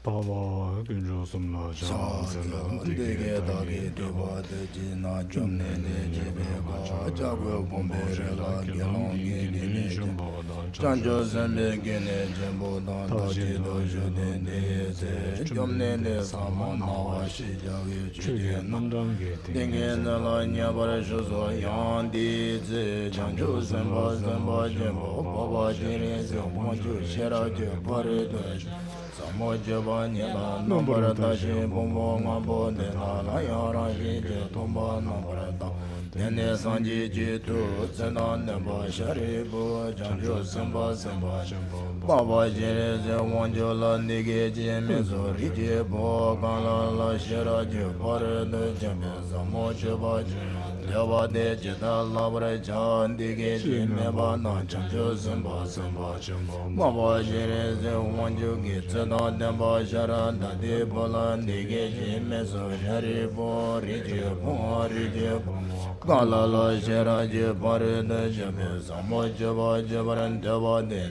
Baba Kinjo Sumla Chan Senam Dige Tangi Daba Jina Jomne Jebe Jagwe Bombere La Gelongi Dine Chanjo Zembe Gene Jembo Dan Tachi Dojo Dende Jomne Sama Nawa Shijawi Chuge Namdangi Dinge Nala Nyabara Shuzo Yandi Zi Chanjo Zemba Zemba Jembo Baba Jire Zemonju Shera Jepare Dojo Samoja Nyela Nambara Tashi Bombo Ngabo De La Yara Shije Tomba Nambara Ta Tene Sanji Jitu Tsena Nemba Sharibu Janjo Semba Semba Baba Jire Ze Wanjo La Nige Jime Zori Jibo Kala La Shira Jipare De Jime Samoja Baji Java De Jita Labra Jan Dige Jime Bana Janjo Semba Semba Baba Jire Ze Wanjo Gitsa Nemba Shara Dade Bola Nige Jime Zori Bo Rijibo Rijibo Kala La Shira Jipare De Jime Samoja Bajabaran Java De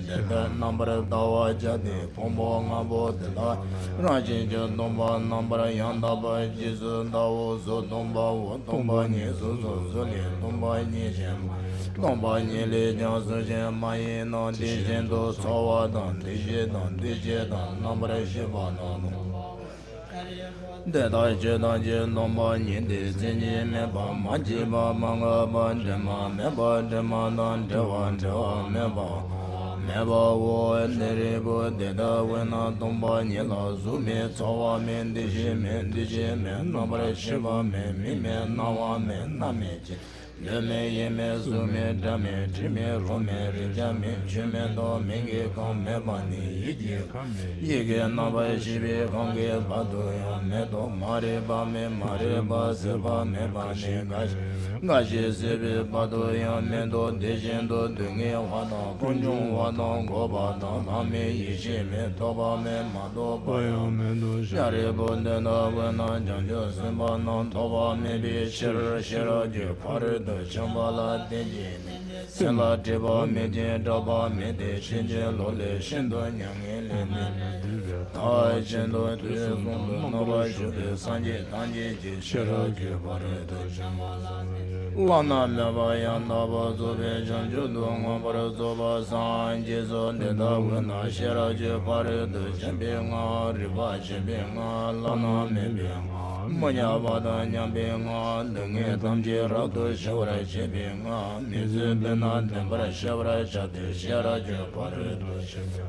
Nambara Dawa Jadi Pombo Ngabo De La Rajin Jomba Nambara Yanda Bajizu Dawo Zo Domba Wotomba Nizu Zoli Domba Nijem Domba Nile Jansu Jem Mayi No Dijen Do Sawa Dan Dije Dan Dije Dan Nambara Shiva Nanu Deda Jedan Je Domba Ninde Zinji Meba Majiba Manga Banjema Meba Dema Dan Dewa Dewa Meba Meba wo nerebo deda wena tomba nyela zume tsawa men dije men namre shiva me mi me nawa me name je Leme yeme zume dame jime rome rijame jime do mingi kam me bani yige naba shive kange bado ya me do mare ba seba me bani gashi sebe bado ya me do dejen do dunge wada kunjung wada goba da name yishe me toba me mado baya yare bonde na wena janjo semba nan toba me bi shira je pare Chambala Deji, Sela Deba Mede Daba Mede Shinje Lole Shindo Nyangele, Tai Chendo Tuzo Nova Shude Sanje Tanje Shira Gibare Lana Meva Yanaba Zobe Janju Dunga Parazoba Sanje Zonde Dawena Shira Gibare Jambinga Riba Jambinga Lana Mebinga Manya Vada Nyambinga Dunge Tamji Rato Shura Jibinga Nizu Bena Dembra Shura Shate Shira Gibare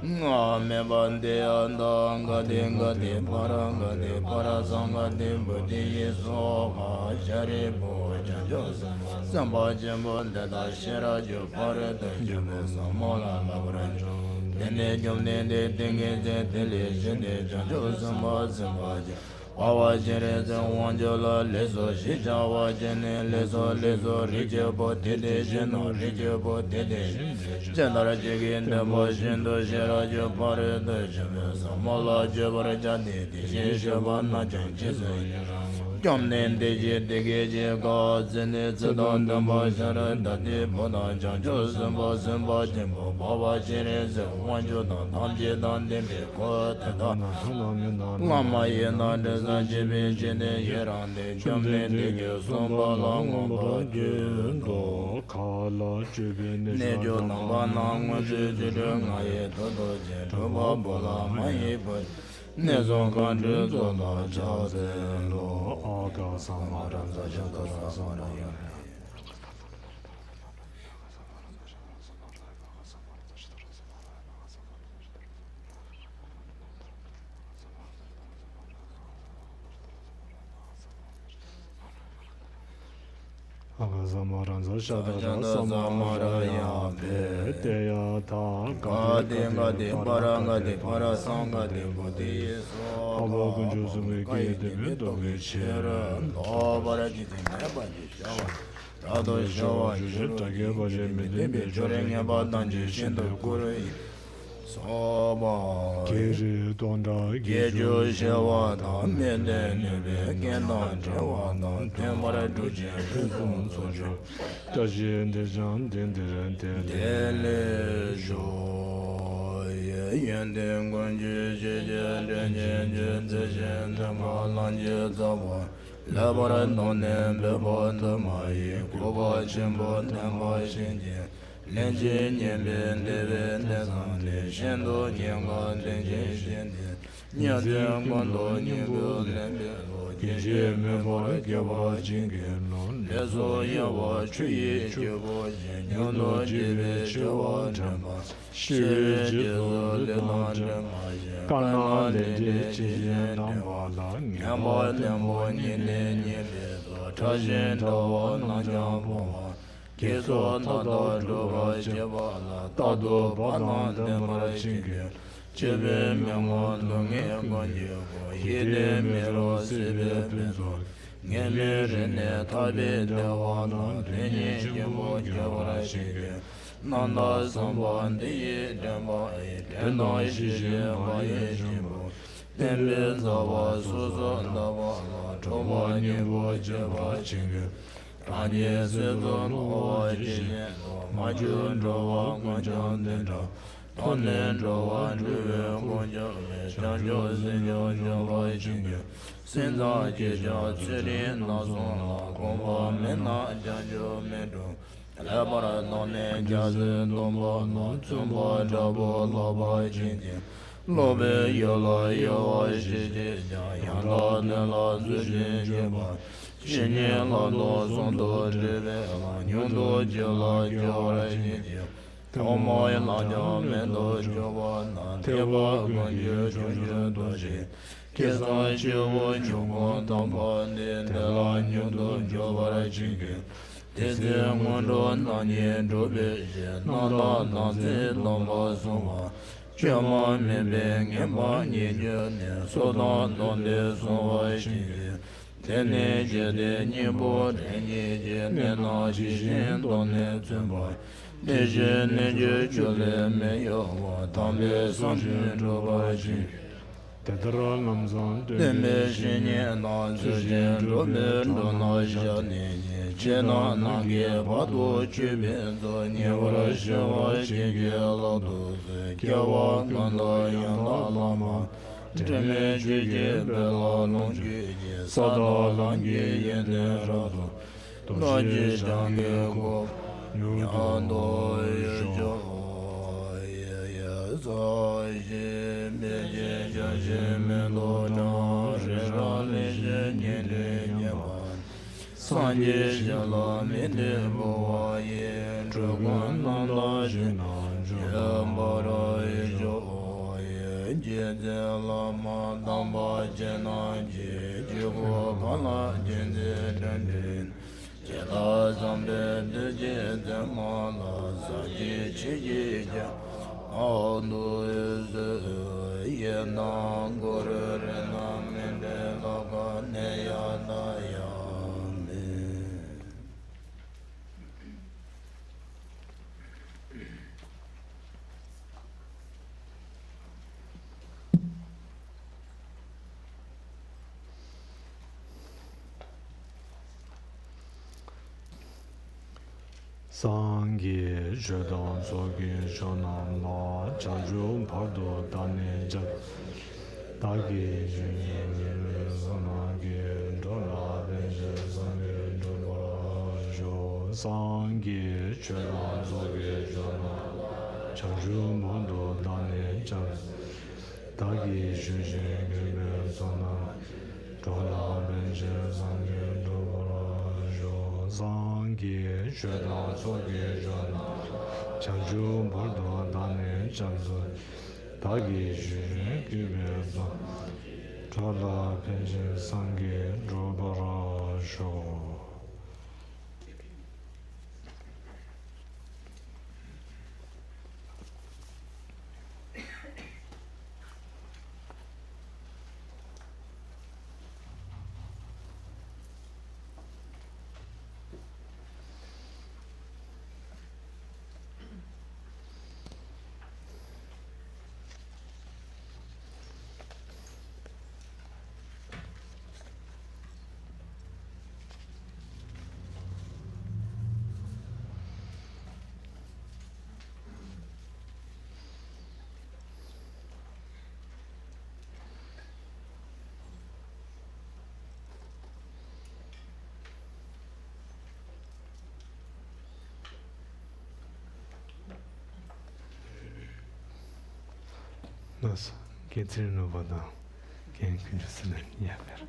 Nga Mebande Anda Gadinga De Paranga De Parasanga De Budi Yesoha Jaribo Janjos Samba Jimbo Dada Shira Gibare Jimbo Samola Labranjo Dene Jomne De Dinge De Dele Jende Janjos Samba Samba Wawa jere zen wanjola lezo shija wajene lezo lezo rije bo dede jeno rije bo dede jendara jege ndebo jendo jera jo pare de jebe samola jebara jade de jesheba na janjize Gyamnen deje degeje ga zene zedan damba jara dade boda janjo zamba zamba jembo baba jere ze wanjo dan namje dan dembe ko tada lama ye na de zanjebe jene yerande gyamnen dege zomba lango ba jendo kala jebe ne jo namba nangwa jere ngaye todo je toba bola maye bo ne zong kan de zo la ja ze lo aga samara samara Zamaranza Shadara Samaraya Deya Ta Gaden de Paranga de Parasanga de Bodhi Hava Gunjuzumi Gaden Dogi Shera Novarati Nebaji Shawa Rado Shawa Jittage Baje Medebe Jorenya Badanji Shindo Kurei Soba Kiri Donda Gejo Shewa Dan Mende Nebe Gendan Shewa Dan Temara Duji Shuzun Sojo Taji Dejan Denderen Dele Jo Yenden Gunji Jejen Jenjen Jenjen Tema Lanje Zawa Labara Nonem Bebo Tamayi Kuba Chimbo Tema Shinji Lenje Nyembe Nebe Nezande Shendo Nyenga Lenje Shende Nyade Gondo Nyembe Lembe Genje Mebo Geba Jingen Lezo Yawa Chuyi Jebo Nyono Jebe Shewa Jemba Shire Jezo Lena Jemba Kana Lende Chiyen Nambala Nyamba Lembo Nyene Nyebe Tajen Dawa Najambo Keso Nada Doga Jeba La Tado Bana Demara Chingi Chebe Mengo Lunge Gonjego Hide Mero Sebe Benzo Ngeme Rene Tabe Dewana Renye Jebo Jabara Chingi Nanda Samba Ndeye Demba Dena Shije Baye Jimbo Dembe Zawa Suzo Ndaba Toba Nyebo Jeba Chingi Ranye Sedon Hoa Jine Majun Drawa Gwanjan Dendra Tonen Drawa Druwe Gwanjan Janjo Zinjo Java Jingyo Sinza Jeja Tsiri Nazon La Gomba Mena Janjo Mendo Labara None Jaze Domba Tsumba Jabo Laba Jingyo Lobe Yola Yawa Jiji Yanda Nela Zujin Jeba Shinye la do son do drive la nyundo jela jora jidya Tomo la ja mendo joba na teba gonje jonje doji Kesa shivo nyugo tamba nende la nyundo jobara jige Teze ngondo na nye dobe je na la na zi lomba soma Chema mebe ngema nye jene soda donde soa jige Tene jede nipo tenye jene na jishin donne zunba Deje neje chole me yawa tambe sanjin roba jin Tedra Namzan Deme shinye na zujin robe dona jane Chena nange pado chubenzo nyevara shiva chige lado Kyawa kanda yanda lama Deme jige bela longje Sada lange yende rado Naji jange go Yando yejo Zaji meje jaje melo na Rera leje nyele nyeman Sanje jala mende boa ye Chogan nanda jinan Yambara yejo Jeze lama damba jena je Jigo kala jenze dendrin Jela zambe de jeze mala Saji chiji ja Anu eze Yena gore rena mende la Sangye Zhedan Soge Shonam La Chanjum Pardo Dane Jab Dagi Sanage Dola Benje Sange Dola Jo Sangye Zhedan Soge Shonam Chanjum Pardo Dane Jab Dagi Zhuzhe Sona Dola Benje Sange Dola Jo Sangye Zhedan Soge Shonam Chanjum Pardo Dane Jab Dagi Zhuzhe Dola Benje Sange Dola Jo. Nos getirino vada gen küncüsünün yeber.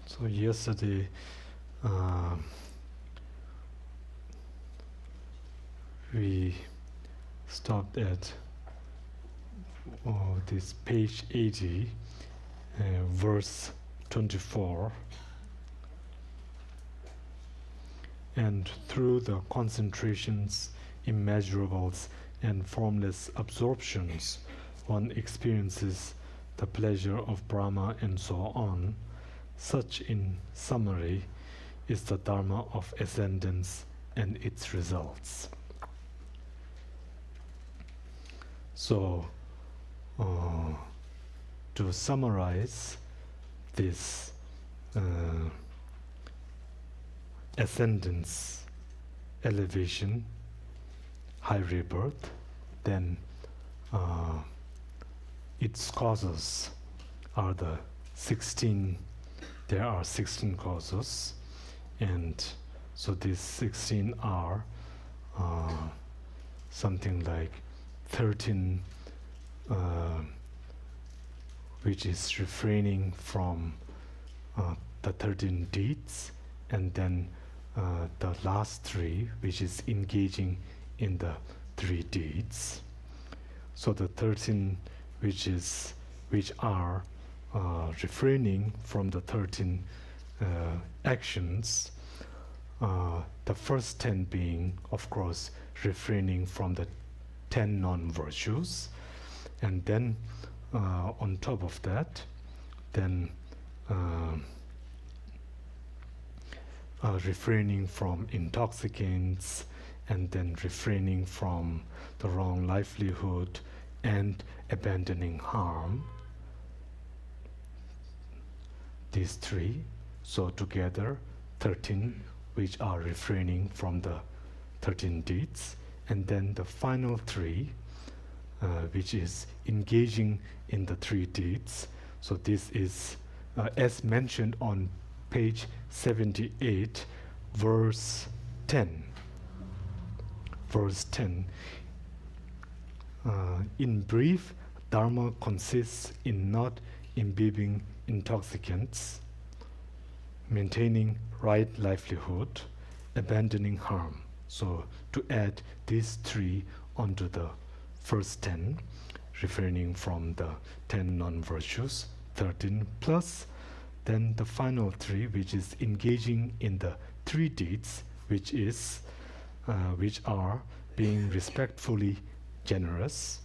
So yesterday, we stopped at this page 80, verse 24, and through the concentrations, immeasurables, and formless absorptions, one experiences the pleasure of Brahma and so on. Such, in summary, is the Dharma of ascendance and its results. So, to summarize this ascendance, elevation, high rebirth, then its causes are the 16. There are 16 causes, and so these 16 are something like 13, which is refraining from the 13 deeds, and then the last 3, which is engaging in the 3 deeds. So the 13, which are refraining from the 13 actions, the first 10 being, of course, refraining from the 10 non-virtues, and then on top of that, then refraining from intoxicants, and then refraining from the wrong livelihood, and abandoning harm. These 3, so together 13, which are refraining from the 13 deeds, and then the final 3, which is engaging in the 3 deeds. So this is, as mentioned on page 78, verse 10. Verse 10, In brief, Dharma consists in not imbibing intoxicants, maintaining right livelihood, abandoning harm. So to add these three onto the first 10, refraining from the 10 non-virtues, 13 plus, then the final three, which is engaging in the three deeds, which are being respectfully generous,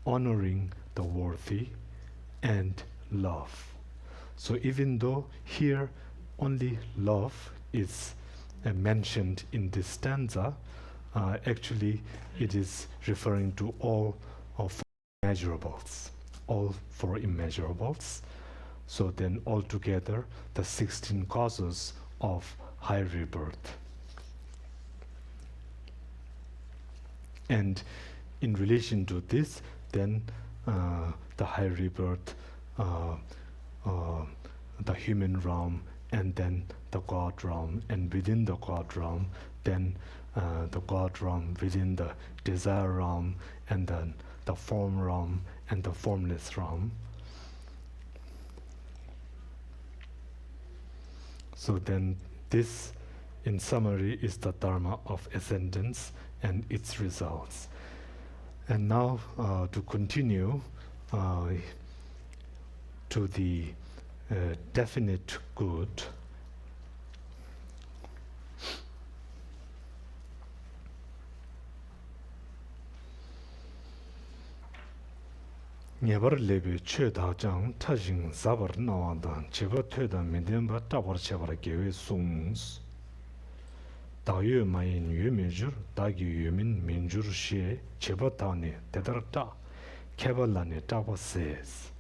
honoring the worthy, and love. So even though here only love is mentioned in this stanza, actually it is referring to all of immeasurables, all four immeasurables. So then altogether the 16 causes of high rebirth. And in relation to this, then the high rebirth, the human realm, and then the God realm, and within the God realm, then the God realm within the desire realm, and then the form realm and the formless realm. So then this, in summary, is the Dharma of ascendance and its results. And now to continue to the definite good. Nyebar lebe che da jang ta jing zabar na dan cheba the da meden ba ta bar cheba gewe sungs da yu ma yin yu me jur da gi yu min min jur she cheba ta ne te dar ta keba la ne ta ba says.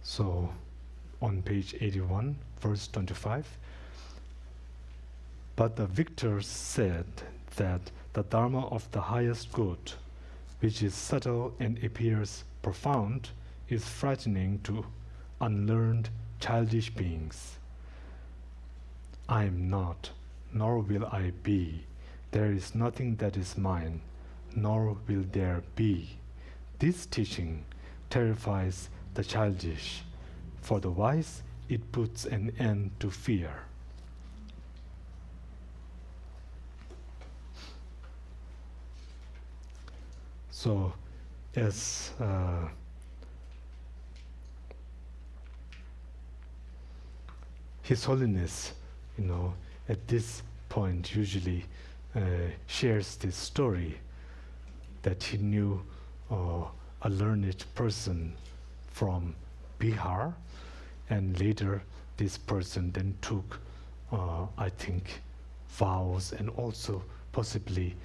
So on page 81 verse 25, but the victors said that the Dharma of the highest good, which is subtle and appears profound, is frightening to unlearned childish beings. I am not, nor will I be. There is nothing that is mine, nor will there be. This teaching terrifies the childish. For the wise, it puts an end to fear. So, as His Holiness, at this point usually shares this story that he knew a learned person from Bihar, and later this person then took, I think, vows and also possibly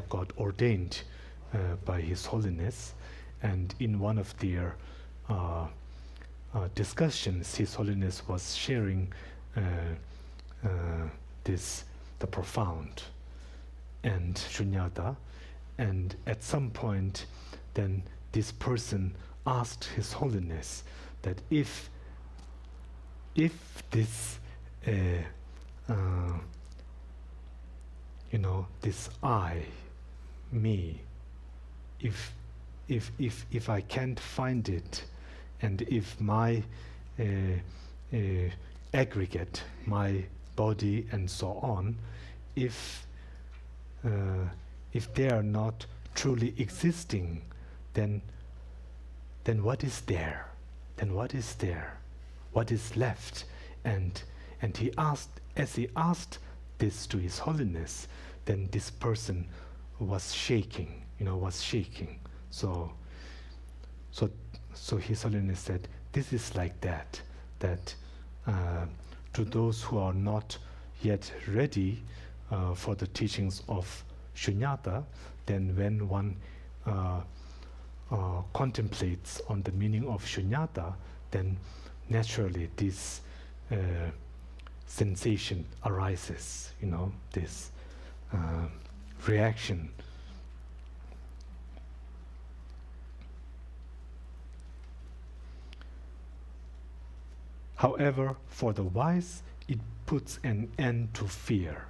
got ordained by His Holiness. And in one of their discussions, His Holiness was sharing the profound and shunyata, and at some point then this person asked His Holiness that if this this I, me, if I can't find it, and if my aggregate, my body and so on, if they are not truly existing, then what is there? Then what is there? What is left? And he asked, as he asked this to His Holiness, then this person was shaking, was shaking. So His Holiness said, this is like that to those who are not yet ready for the teachings of shunyata, then when one contemplates on the meaning of shunyata, then naturally this sensation arises, this reaction. However, for the wise, it puts an end to fear.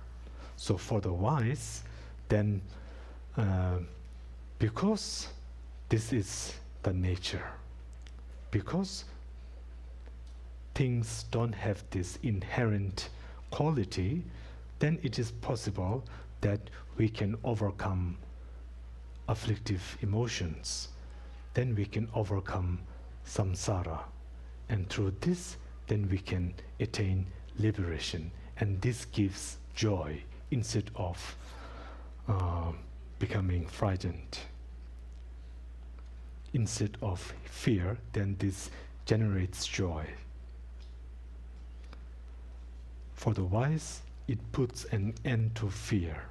So for the wise, then because this is the nature, because things don't have this inherent quality, then it is possible that we can overcome afflictive emotions. Then we can overcome samsara. And through this, then we can attain liberation. And this gives joy instead of becoming frightened. Instead of fear, then this generates joy. For the wise, it puts an end to fear.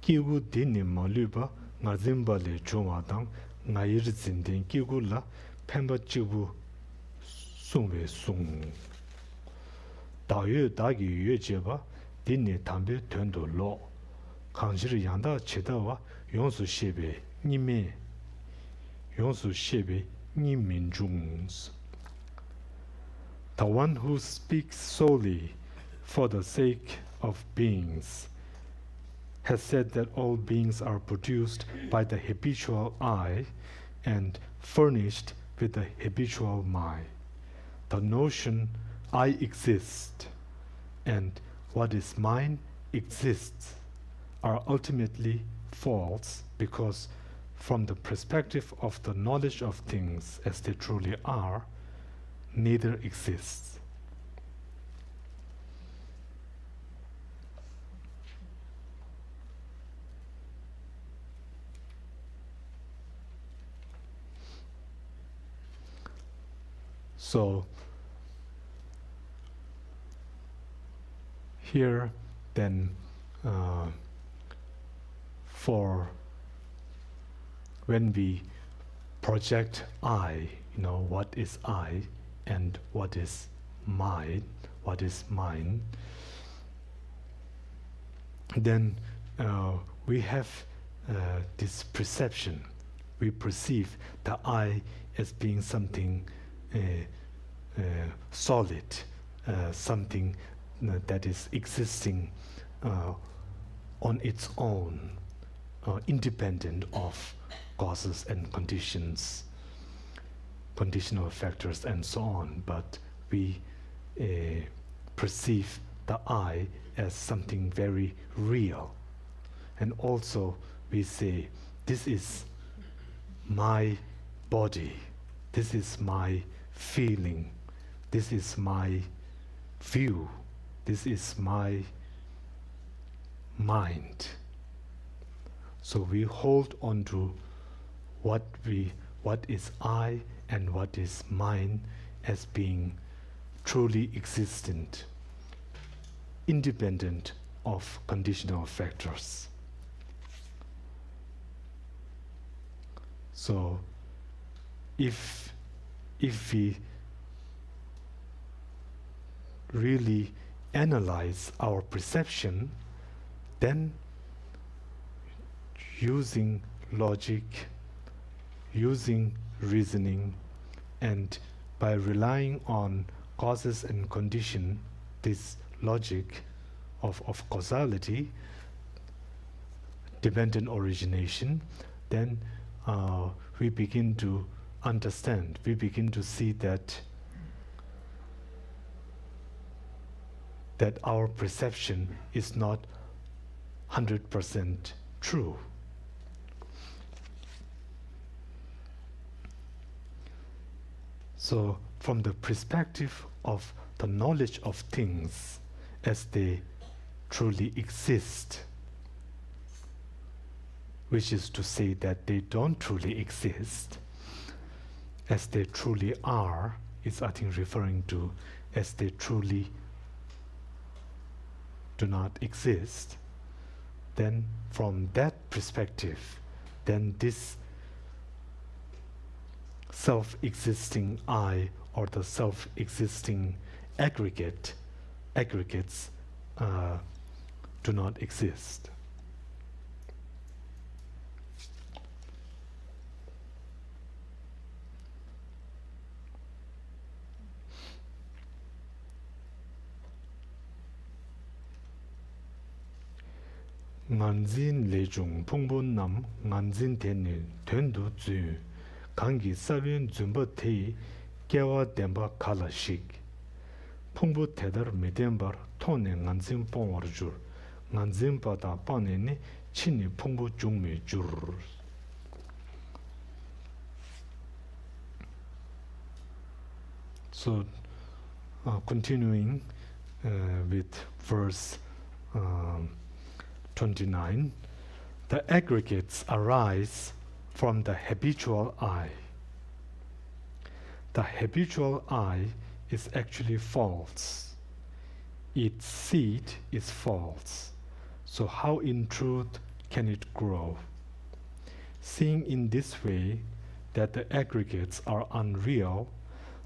Kigu dini maluba nga zimba le chungwa dang nga yir zindin kigu la penpa chibu sungwe sung. Dagyo dagi yue jeba dini tambi tuandu lo. Kangshir yanda chidawa yonsu shebe nime. Yonsu shebe nimin jungs. The one who speaks solely for the sake of beings has said that all beings are produced by the habitual I and furnished with the habitual mind. The notion I exist and what is mine exists are ultimately false, because from the perspective of the knowledge of things as they truly are, neither exists. So here then for when we project I, what is I and what is mine, then we have this perception. We perceive the I as being something solid, something that is existing on its own, independent of causes and conditions, conditional factors and so on. But we perceive the I as something very real. And also we say, this is my body, this is my feeling, this is my view, this is my mind. So we hold on to what is I and what is mine as being truly existent, independent of conditional factors. So if we really analyze our perception, then using logic, using reasoning, and by relying on causes and condition, this logic of causality, dependent origination, then we begin to understand, we begin to see that our perception is not 100% true. So from the perspective of the knowledge of things as they truly exist, which is to say that they don't truly exist, as they truly are, is I think referring to as they truly do not exist, then from that perspective, then this self-existing I or the self-existing aggregates do not exist. nganzin lejung pungbun nam nganzin teni tendu zu kangi sabin zumba te kewa demba kala shik pungbu tedar medembar tone nganzin pongwar jur nganzin pada paneni chini pungbu jungme jur. So continuing with verse 29, the aggregates arise from the habitual I. The habitual I is actually false. Its seed is false. So how in truth can it grow? Seeing in this way that the aggregates are unreal,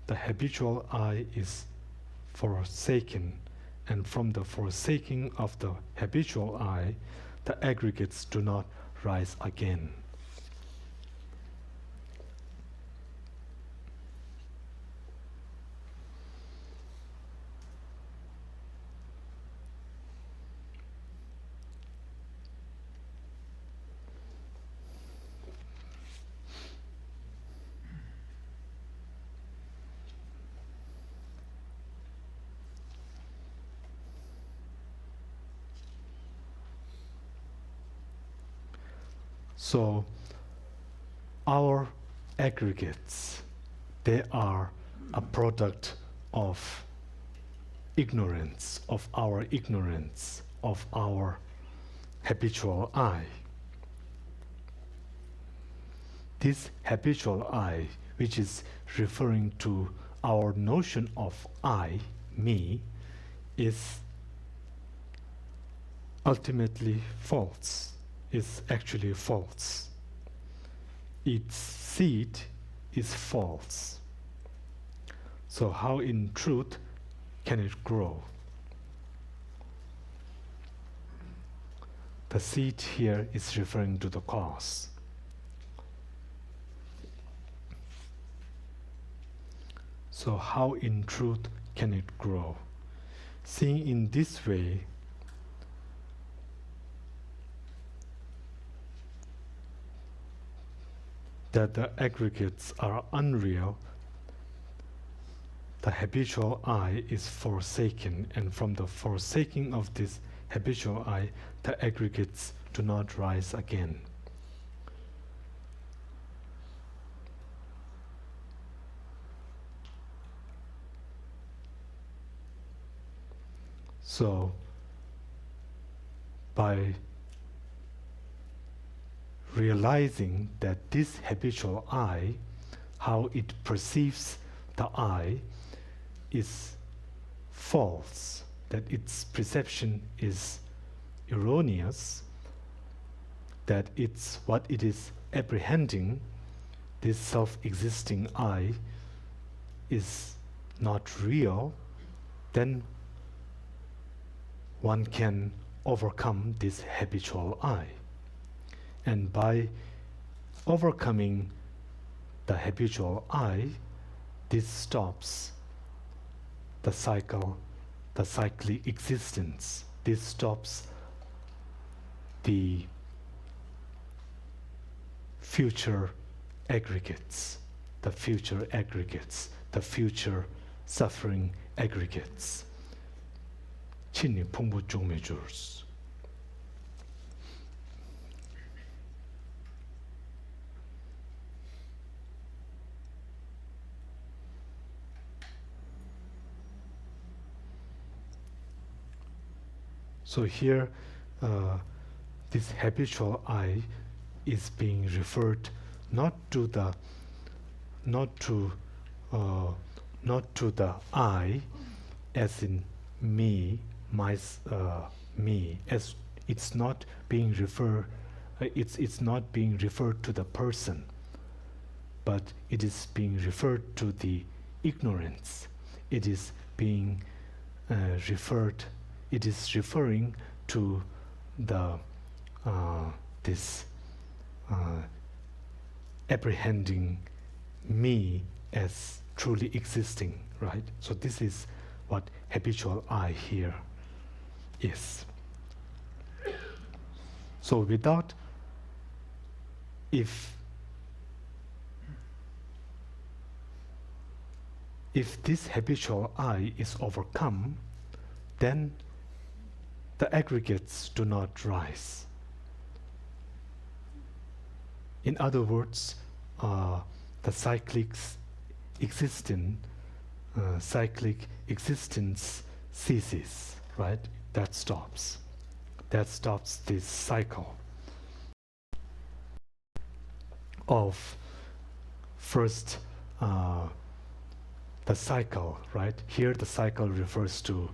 the habitual I is forsaken, and from the forsaking of the habitual I, the aggregates do not rise again. So our aggregates, they are a product of ignorance, of our habitual I. This habitual I, which is referring to our notion of I, me, is ultimately false. Is actually false. Its seed is false. So how in truth can it grow? The seed here is referring to the cause. So how in truth can it grow? Seeing in this way, that the aggregates are unreal, the habitual I is forsaken, and from the forsaking of this habitual I, the aggregates do not rise again. So, by realizing that this habitual I, how it perceives the I, is false, that its perception is erroneous, that it's what it is apprehending, this self-existing I, is not real, then one can overcome this habitual I. And by overcoming the habitual I, this stops the cycle, the cyclic existence. This stops the future aggregates, the future suffering aggregates. Chini pungbu jungme jurs. So here, this habitual I is being referred not to the I as in me, me, as it's not being referred. It's not being referred to the person, but it is being referred to the ignorance. It is being referred. It is referring to the this apprehending me as truly existing, right? So this is what habitual I here is. So without, if this habitual I is overcome, then the aggregates do not rise. In other words, the cyclic existence ceases, right? That stops. That stops this cycle of first the cycle, right? Here the cycle refers to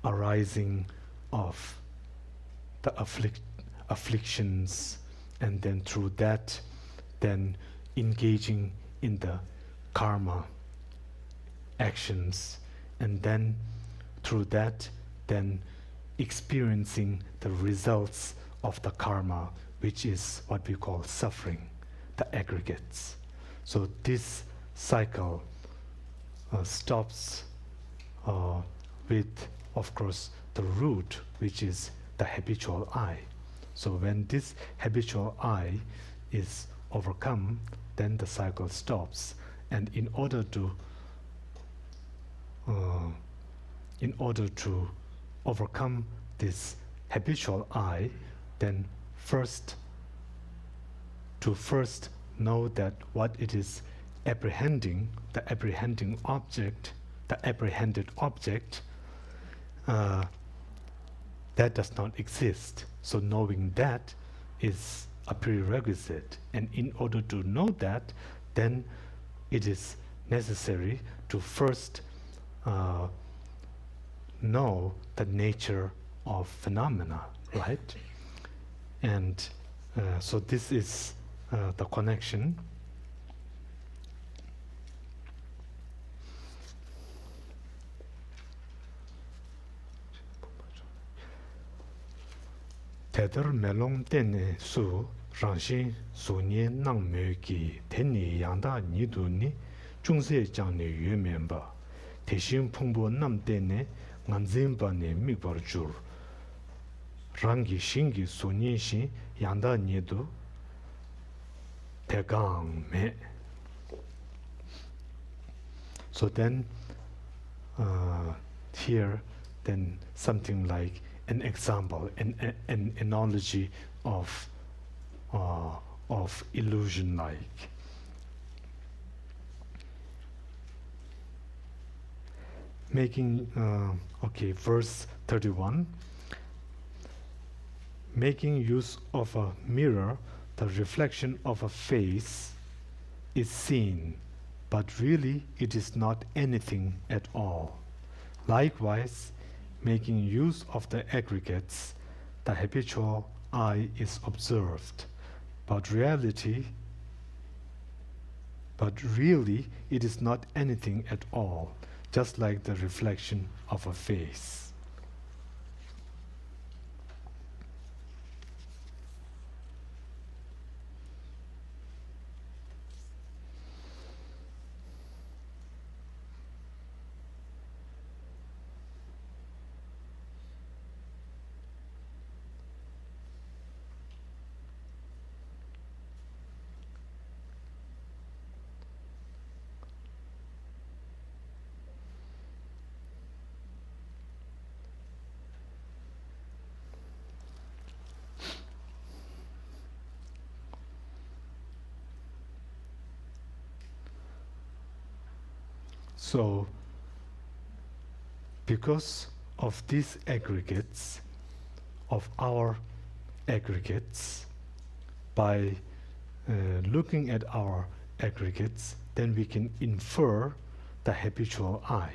arising of the afflictions, and then through that, then engaging in the karma actions, and then through that, then experiencing the results of the karma, which is what we call suffering, the aggregates. So this cycle stops with, of course, the root, which is the habitual I. So when this habitual I is overcome, then the cycle stops. And in order to overcome this habitual I, then first know that what it is apprehending, the apprehended object, that does not exist. So knowing that is a prerequisite, and in order to know that, then it is necessary to first know the nature of phenomena, right? And so this is the connection. Tether melong tene su rangshin su nye nang me ki teni yangda nidu ni chungse jang ne yue menba teshin pungbo nam tene nganzin ba ne mikbar jur rangi shingi su nye shin yangda nidu tegang me. So then here then something like an example, an analogy of illusion, like making verse 31, making use of a mirror, the reflection of a face is seen, but really it is not anything at all. Likewise, making use of the aggregates, the habitual I is observed, but really it is not anything at all, just like the reflection of a face. So, because of these aggregates, of our aggregates, by looking at our aggregates, then we can infer the habitual I.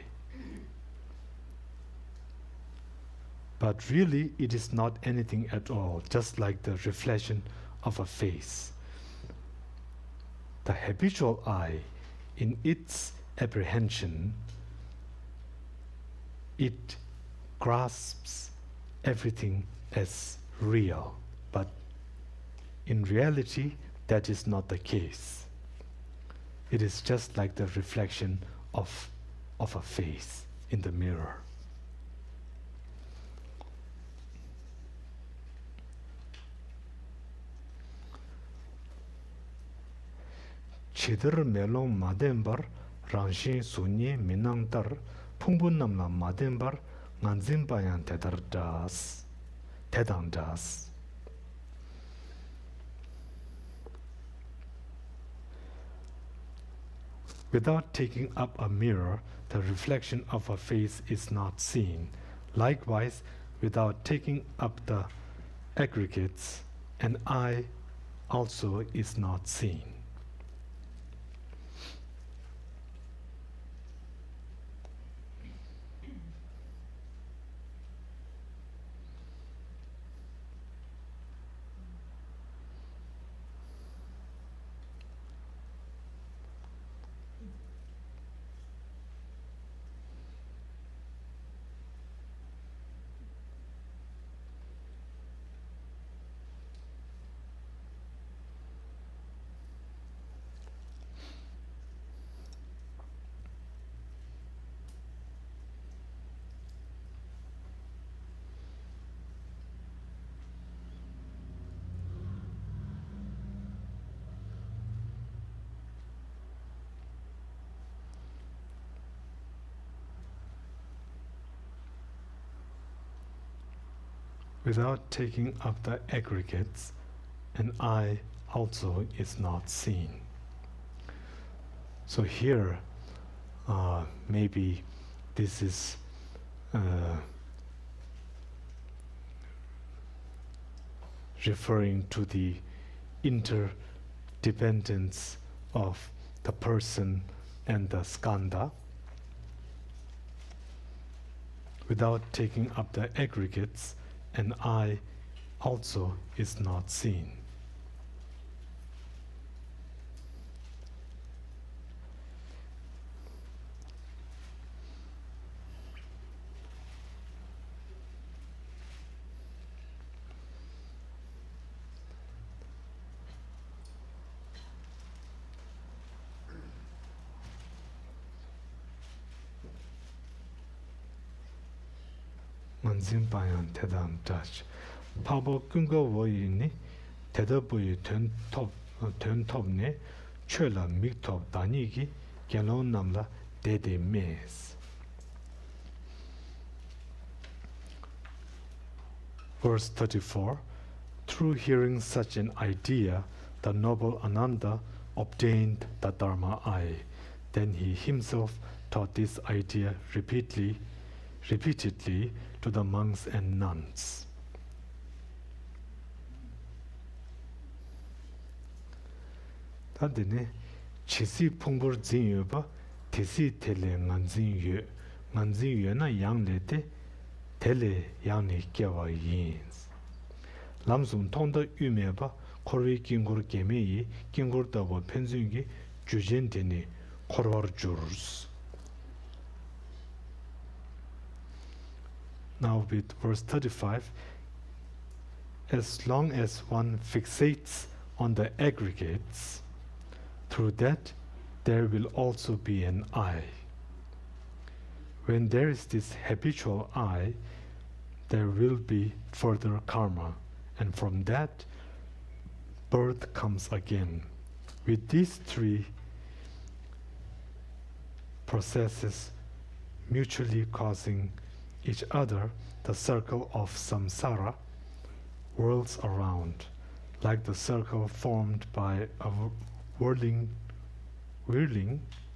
But really, it is not anything at all, just like the reflection of a face. The habitual I, in its apprehension, it grasps everything as real, but in reality that is not the case. It is just like the reflection of a face in the mirror. Chidir melong madembar rangshin sunye minang tar pungbun namla madembar nganzin bayan tedar das tedang das. Without taking up a mirror, the reflection of a face is not seen. Likewise, without taking up the aggregates, an I also is not seen. Without taking up the aggregates, an I also is not seen. So here, maybe this is referring to the interdependence of the person and the skandha. Without taking up the aggregates, an I also is not seen. Manzin bayan tedam dash. Pabo kunga woyi ni tedabuyi tön top ne chöla mik top dani ki gelon namla dede mes. Verse 34. Through hearing such an idea, the noble Ananda obtained the Dharma I. Then he himself taught this idea repeatedly to the monks and nuns. Tadine chisi pungbur zin yu ba tisi tele nganzin yu na yang le te tele yang ni kyawa yins. Lamsum tonda yu me ba korwi kingur keme yi kingur dabo penzun gi jujen teni korwar jururs. Now with verse 35, as long as one fixates on the aggregates, through that there will also be an I. When there is this habitual I, there will be further karma, and from that, birth comes again. With these three processes mutually causing each other, the circle of samsara whirls around, like the circle formed by a whirling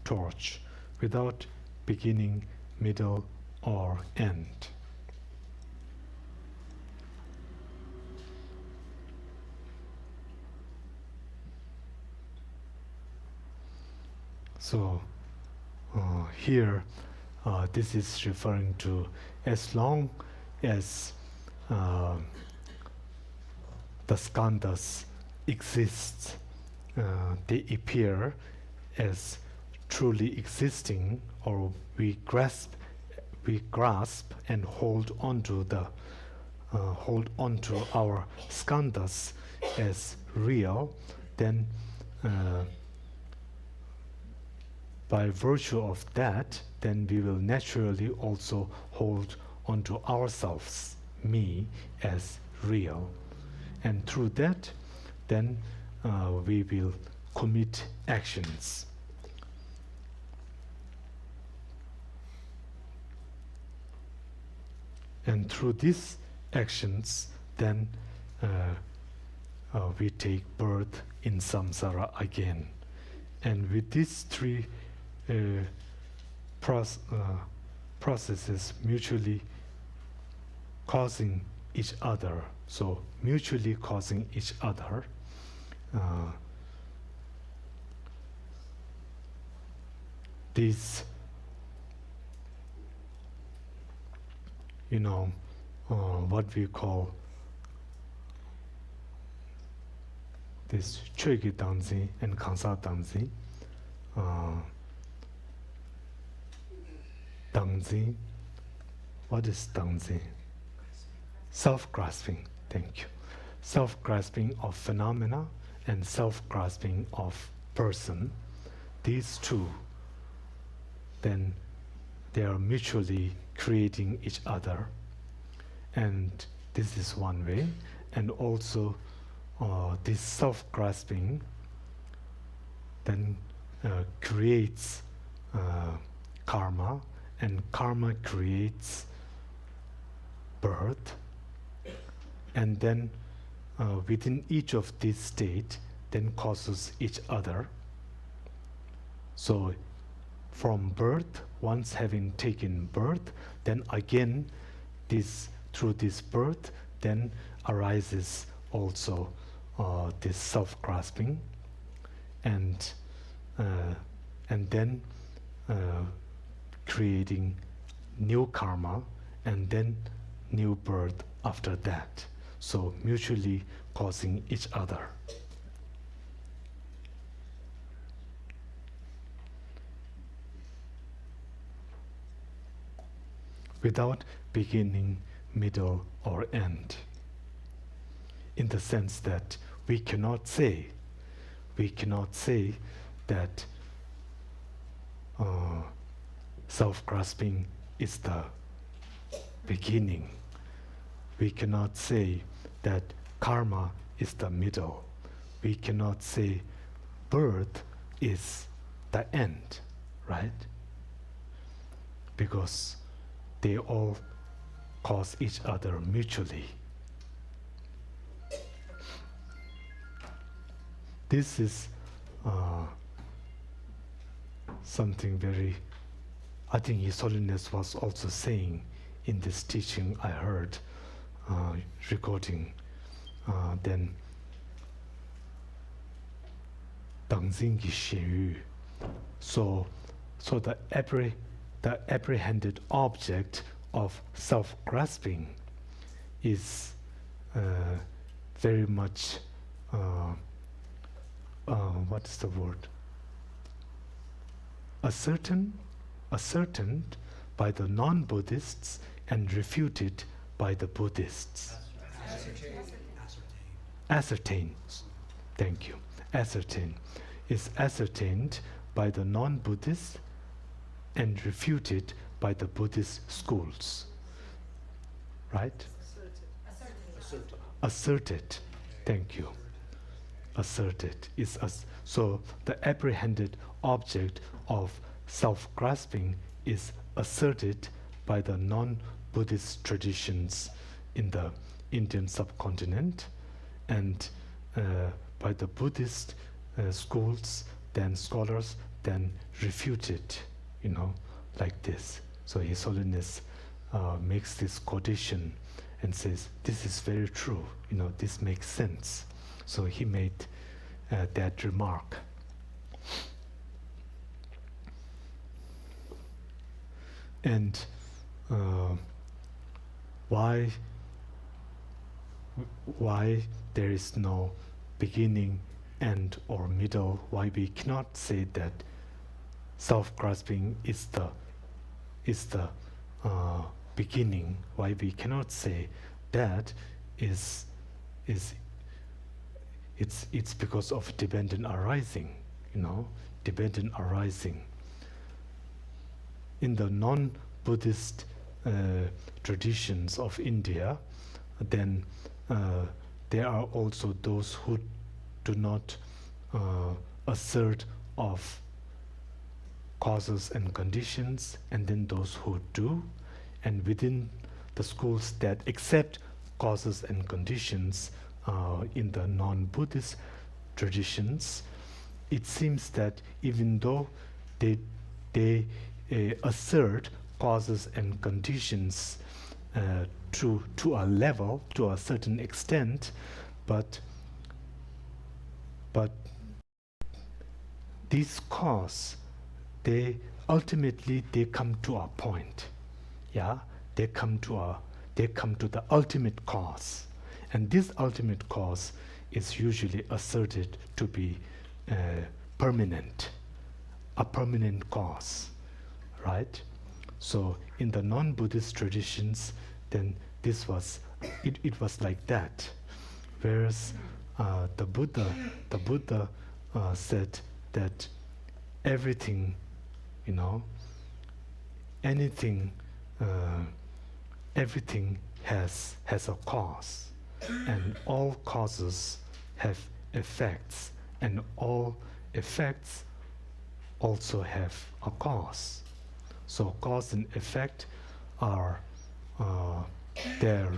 torch, without beginning, middle, or end. So here, this is referring to as long as the skandhas exist, they appear as truly existing, or we grasp and hold onto our skandhas as real, then by virtue of that, then we will naturally also hold onto ourselves, me, as real. And through that, then we will commit actions. And through these actions, then we take birth in samsara again. And with these three processes mutually causing each other, so mutually causing each other, these, what we call this Choegi Dangzi and Kansa Dangzi. Dangzi, what is Dangzi? Self-grasping, thank you. Self-grasping of phenomena and self-grasping of person. These two, then they are mutually creating each other. And this is one way. And also this self-grasping then creates karma, and karma creates birth, and then within each of these states then causes each other. So from birth, once having taken birth, then again through this birth then arises also this self-grasping, and then creating new karma, and then new birth after that. So mutually causing each other. Without beginning, middle, or end. In the sense that we cannot say that self-grasping is the beginning. We cannot say that karma is the middle. We cannot say birth is the end, right? Because they all cause each other mutually. This is something very, I think His Holiness was also saying in this teaching I heard recording. Then Dangzing Gi Shen Yu. So the apprehended object of self-grasping is very much what is the word? Ascertained by the non-Buddhists and refuted by the Buddhists. Ascertained. Thank you. Ascertained is ascertained by the non-Buddhists and refuted by the Buddhist schools. Right? Asserted. Thank you. Asserted is so the apprehended object of self-grasping is asserted by the non-Buddhist traditions in the Indian subcontinent, and by the Buddhist schools, then scholars, then refuted, like this. So His Holiness makes this quotation and says, this is very true, this makes sense. So he made that remark. And why there is no beginning, end, or middle, why we cannot say that self-grasping is the beginning, why we cannot say that is it's because of dependent arising, dependent arising. In the non-Buddhist traditions of India, then there are also those who do not assert of causes and conditions, and then those who do, and within the schools that accept causes and conditions in the non-Buddhist traditions, it seems that even though they assert causes and conditions to a level, to a certain extent, but these cause, they ultimately come to a point. Yeah, they come to the ultimate cause, and this ultimate cause is usually asserted to be permanent, a permanent cause, right? So in the non-Buddhist traditions, then this was it was like that, whereas the Buddha said that everything, anything, everything has a cause, and all causes have effects, and all effects also have a cause. So cause and effect are they're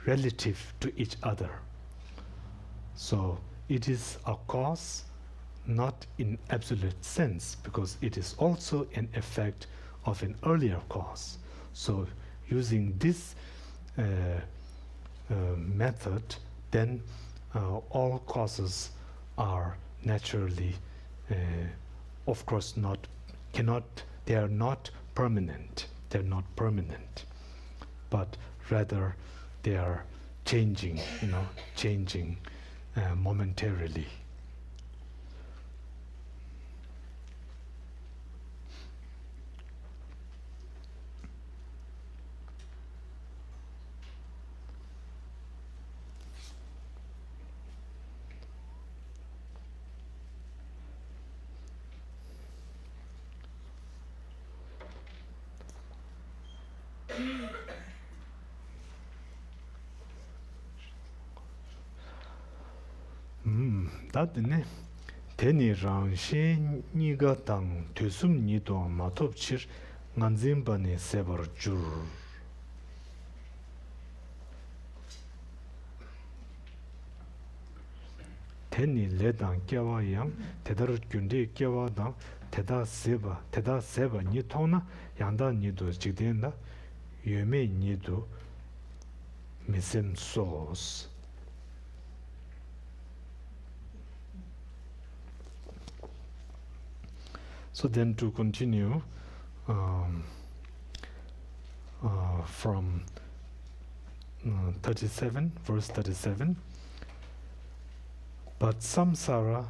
relative to each other. So it is a cause, not in absolute sense, because it is also an effect of an earlier cause. So using this method, then all causes are naturally, of course, they are not permanent. They're not permanent, but rather they are changing, changing momentarily. 다드네 테니 랑시 니가 땅 되숨 니도 마톱치르 nganzim바네 세버줄 테니 레당 껴와양 대다르 균데 껴와당 대다 세바 니토나 양다 니도 직된다 유메 니도 미셈 소스. So then to continue from 37, verse 37, but samsara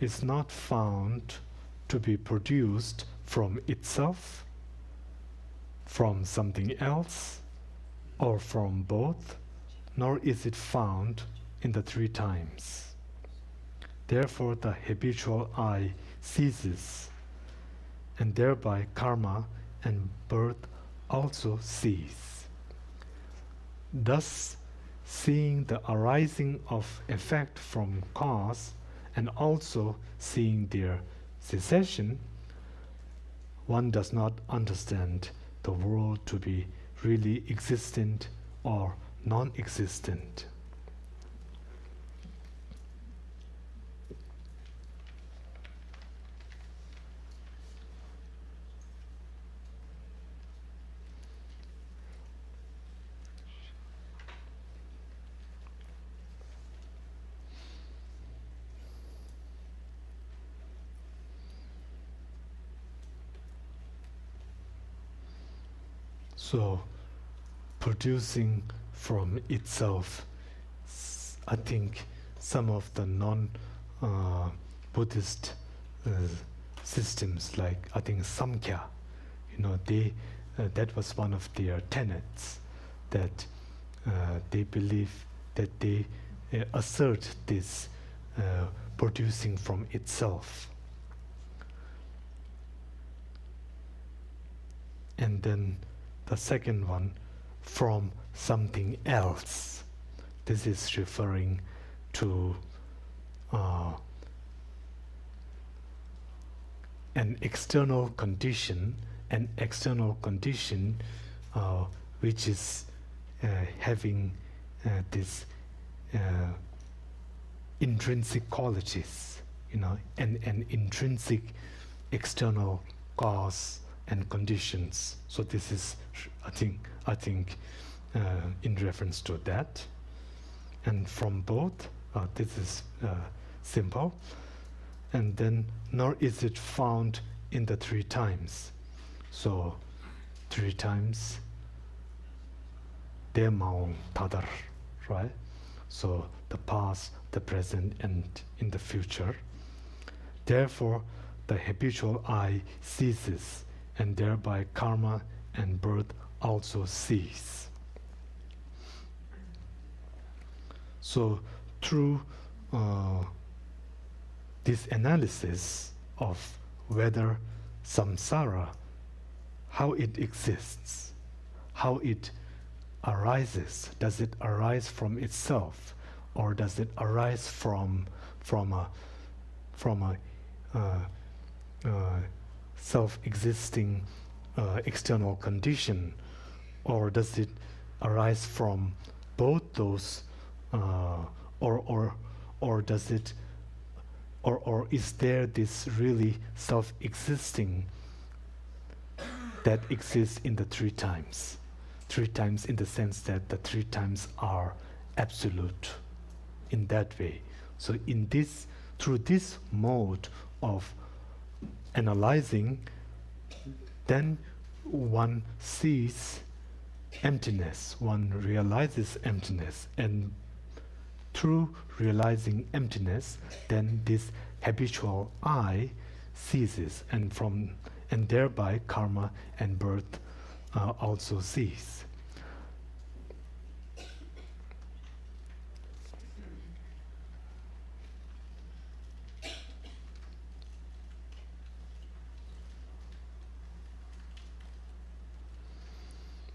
is not found to be produced from itself, from something else, or from both, nor is it found in the three times. Therefore the habitual I ceases, and thereby karma and birth also cease. Thus, seeing the arising of effect from cause and also seeing their cessation, one does not understand the world to be really existent or non-existent. So, producing from itself, I think some of the non-Buddhist systems, like I think Samkhya, that was one of their tenets, that they believe that they assert this producing from itself. And then the second one, from something else. This is referring to an external condition, which is having this intrinsic qualities, an intrinsic external cause and conditions. So this is, I think, in reference to that. And from both, this is simple. And then, nor is it found in the three times. So, three times, de maung tadar, right? So, the past, the present, and in the future. Therefore, the habitual I ceases, and thereby karma and birth also cease. So, through this analysis of whether samsara, how it exists, how it arises, does it arise from itself, or does it arise from a self-existing external condition, or does it arise from both those, or does it, or is there this really self-existing that exists in the three times? Three times in the sense that the three times are absolute in that way. So in this, through this mode of analyzing, then one sees emptiness, one realizes emptiness, and through realizing emptiness, then this habitual I ceases, and thereby karma and birth also cease.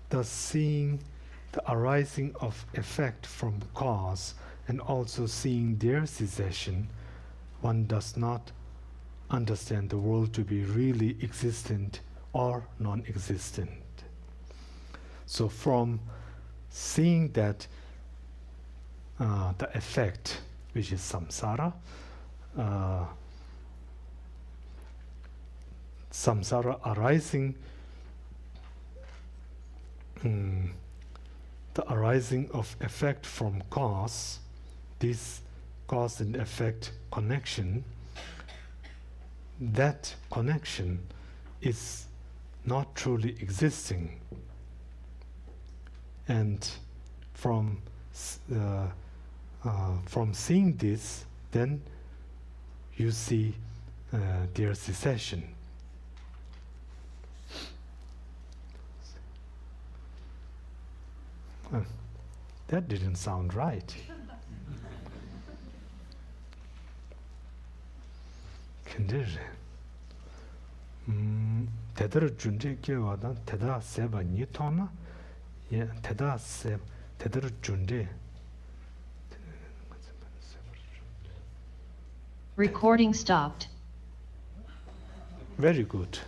Thus, seeing the arising of effect from cause and also seeing their cessation, one does not understand the world to be really existent or non-existent. So from seeing that the effect, which is samsara, arising, the arising of effect from cause, this cause and effect connection, that connection is not truly existing. And from seeing this, then you see their cessation. That didn't sound right. 근데 대대로 준비 기와다 대다 세바 니토나 예 대다 세 대대로 준비. Recording stopped. Very good.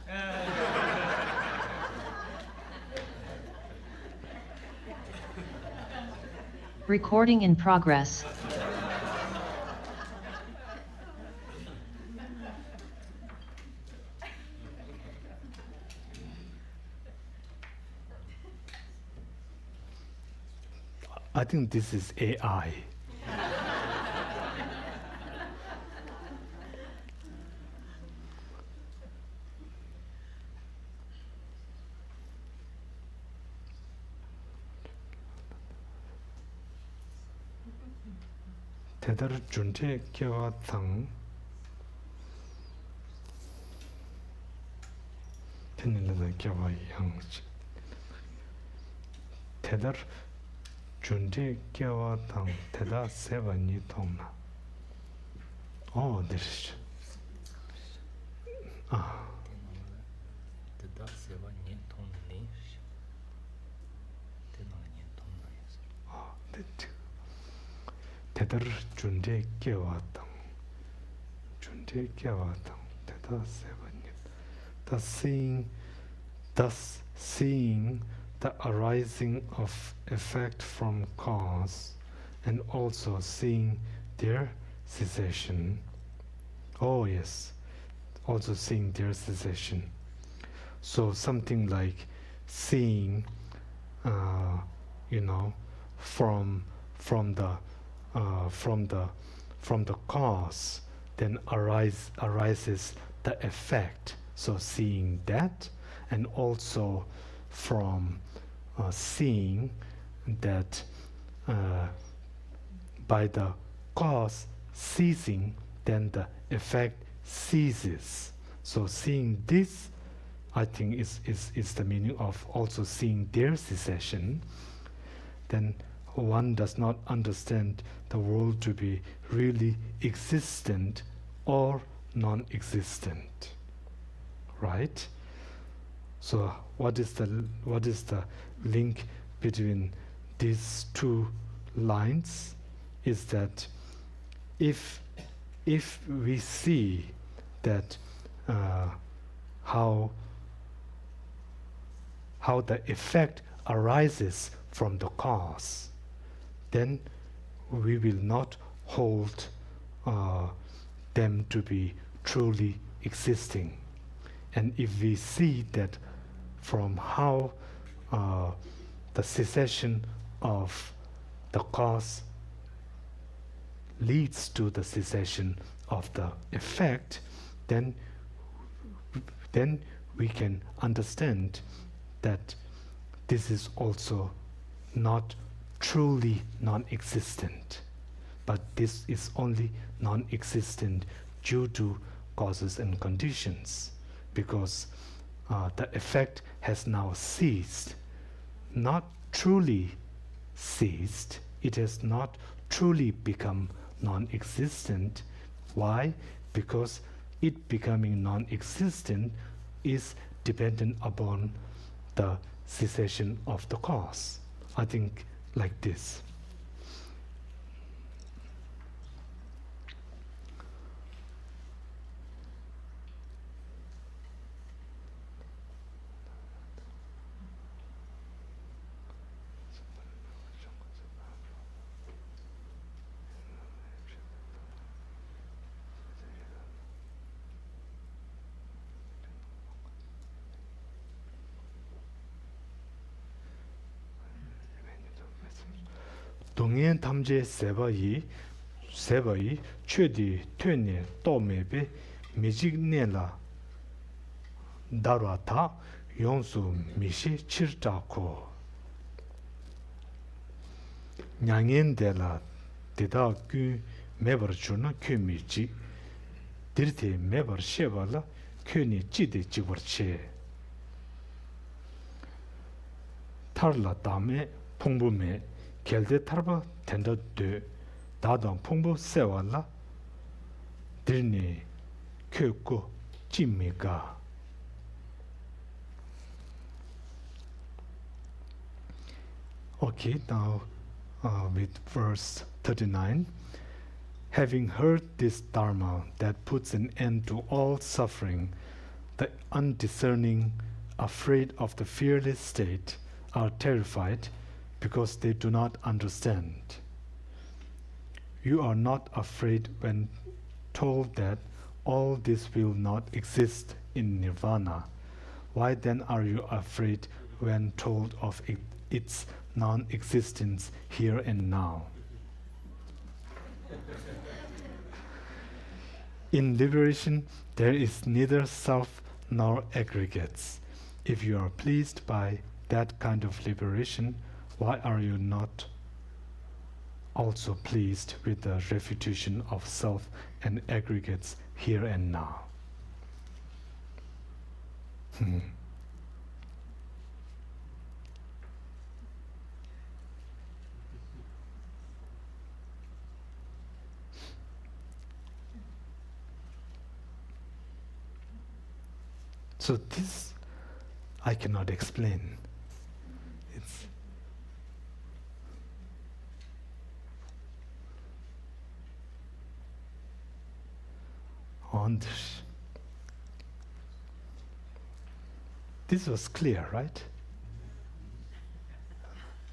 Recording in progress. I think this is AI. 대다로 준제 겨와당 듣는다 겨와 양식 대다로 준제 겨와당 대다 세번이 통나 this 대다 세번이 통니 대만이 통나였어. 대다로 준제 겨와당 대다 세번이 thus seeing the arising of effect from cause, and also seeing their cessation. Oh yes, also seeing their cessation. So something like seeing, from the cause, then arises the effect. So seeing that, and also from seeing that by the cause ceasing, then the effect ceases. So seeing this, I think, is the meaning of also seeing their cessation. Then one does not understand the world to be really existent or non-existent, right? So what is the link between these two lines? Is that if we see that how the effect arises from the cause, then we will not hold them to be truly existing. And if we see that from how the cessation of the cause leads to the cessation of the effect, then we can understand that this is also not truly non-existent, but this is only non-existent due to causes and conditions, because the effect has now ceased, not truly ceased. It has not truly become non-existent. Why? Because it becoming non-existent is dependent upon the cessation of the cause. I think like this. 동행 탐제 세바이 최디 퇴네 또메베 미직네라 다라타 용수 미시 칠자코 냥엔데라 데다규 메버주나 큐미지 디르테 메버셰발라 큐니 찌데 지버체 탈라 다메 풍부메 겔데 타르바 텐더 드 다던 풍부 세왈라 드니 큐고 찌미가. Okay, now with verse 39. Having heard this Dharma that puts an end to all suffering, the undiscerning, afraid of the fearless state, are terrified because they do not understand. You are not afraid when told that all this will not exist in nirvana. Why then are you afraid when told of its non-existence here and now? In liberation, there is neither self nor aggregates. If you are pleased by that kind of liberation, why are you not also pleased with the refutation of self and aggregates here and now? So this I cannot explain. It's on this. This was clear, right?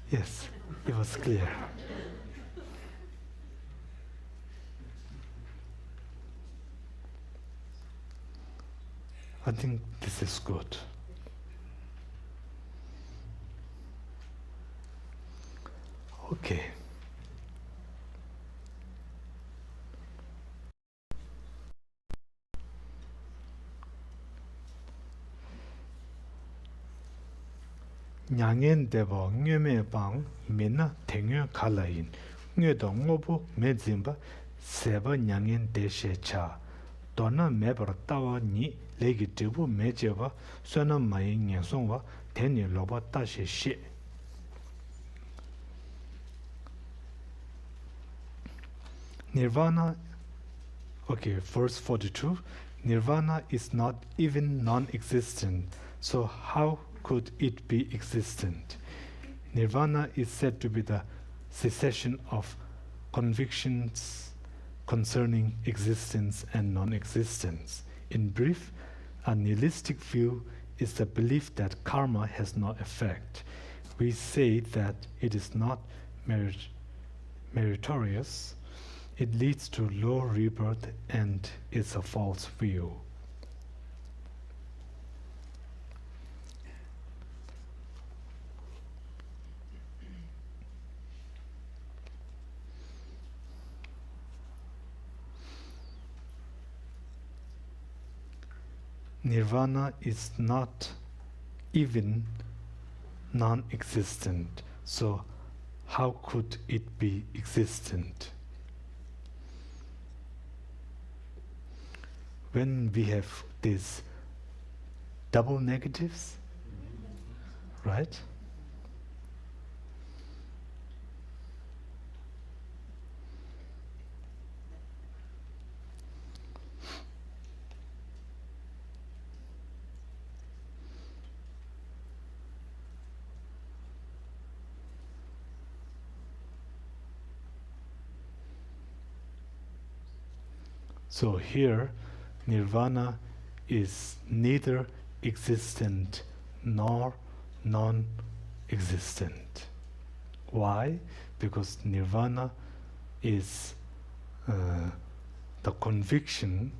Yes, it was clear. I think this is good. Okay. 냥엔 데보 녜메 방 미나 탱여 칼라인 녜도 ngobu 메짐바 세바 냥엔 데셰차 도나 메버 따와 니 레기 드부 메제바 소나 마이 냥송와 데니 로바 따셰시 Nirvana, okay, verse 42, Nirvana is not even non-existent, so how could it be existent? Nirvana is said to be the cessation of convictions concerning existence and non-existence. In brief, a nihilistic view is the belief that karma has no effect. We say that it is not meritorious. It leads to low rebirth and is a false view. Nirvana is not even non-existent, so how could it be existent? When we have these double negatives, right? So here, Nirvana is neither existent nor non-existent. Why? Because Nirvana is the conviction,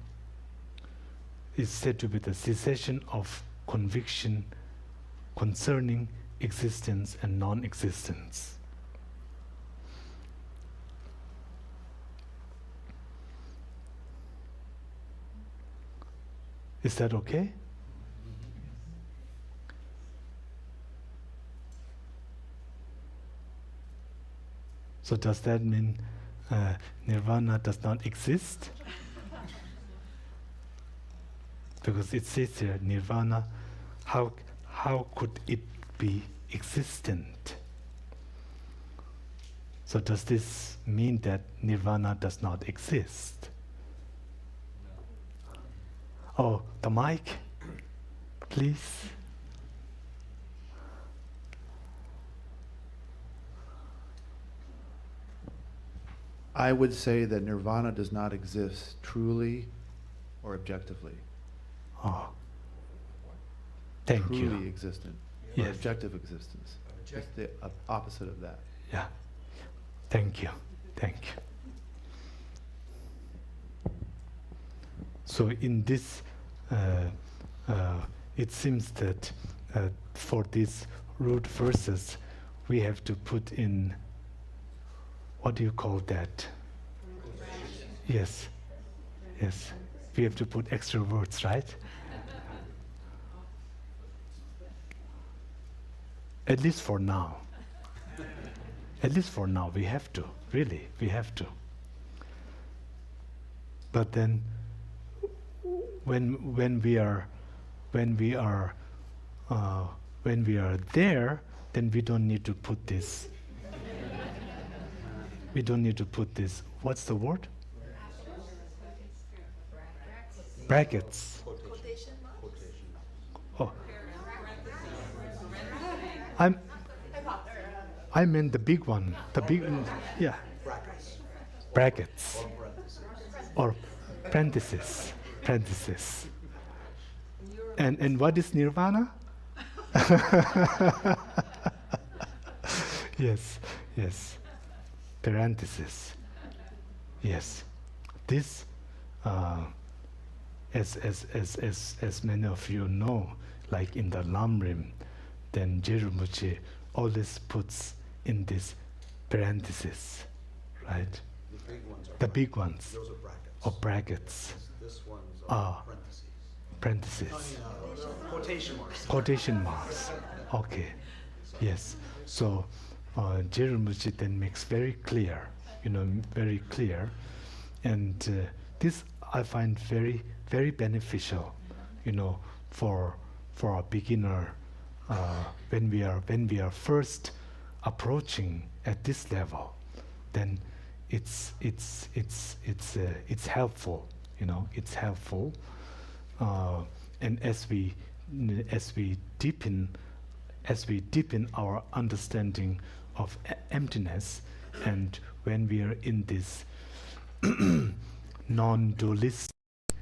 is said to be the cessation of conviction concerning existence and non-existence. Is that okay? So does that mean Nirvana does not exist? Because it says here, Nirvana, how could it be existent? So does this mean that Nirvana does not exist? Oh, the mic, please. I would say that nirvana does not exist truly or objectively. Oh, thank truly you. Existent Yes. or objective existence. It's the opposite of that. Yeah, thank you, thank you. So in this, it seems that for these root verses, we have to put in, what do you call that? Yes, yes. We have to put extra words, right? At least for now. At least for now, we have to. Really, we have to. But then, when we are there, then we don't need to put this. We don't need to put this. What's the word? Brackets. Oh. I meant the big one. The big, yeah. Brackets. Or parentheses. Parentheses. And what is nirvana? Yes, yes. Parenthesis. Yes. This, as many of you know, like in the Lamrim, then Rinpoche always puts in this parenthesis, right? The big ones are The big ones, those are brackets. or brackets, This one's Ah. parentheses. parentheses, Quotation marks. quotation marks. Okay, yes. So Rinpoche then makes very clear, very clear, and this I find very, very beneficial, for a beginner when we are first approaching at this level, then it's helpful, it's helpful, and as we deepen our understanding of emptiness, and when we are in this non-dualistic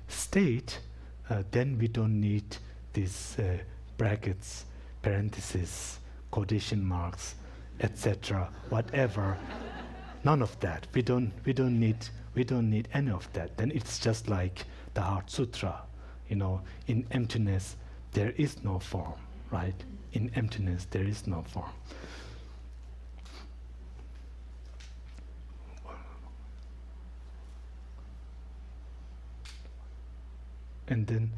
state, then we don't need these brackets, parentheses, quotation marks, etc., whatever. None of that. We don't need any of that. Then it's just like the Heart Sutra. In emptiness there is no form, right? In emptiness there is no form. And then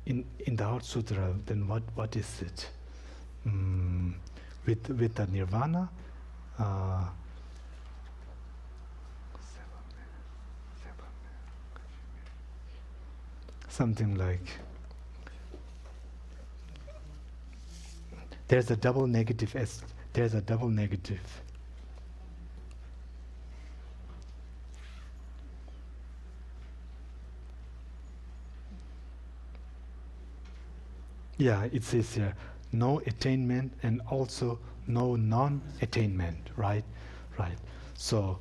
in the Heart Sutra, then what is it? With the nirvana, something like there's a double negative. Yeah, it says here, no attainment and also no non-attainment, right? Right. So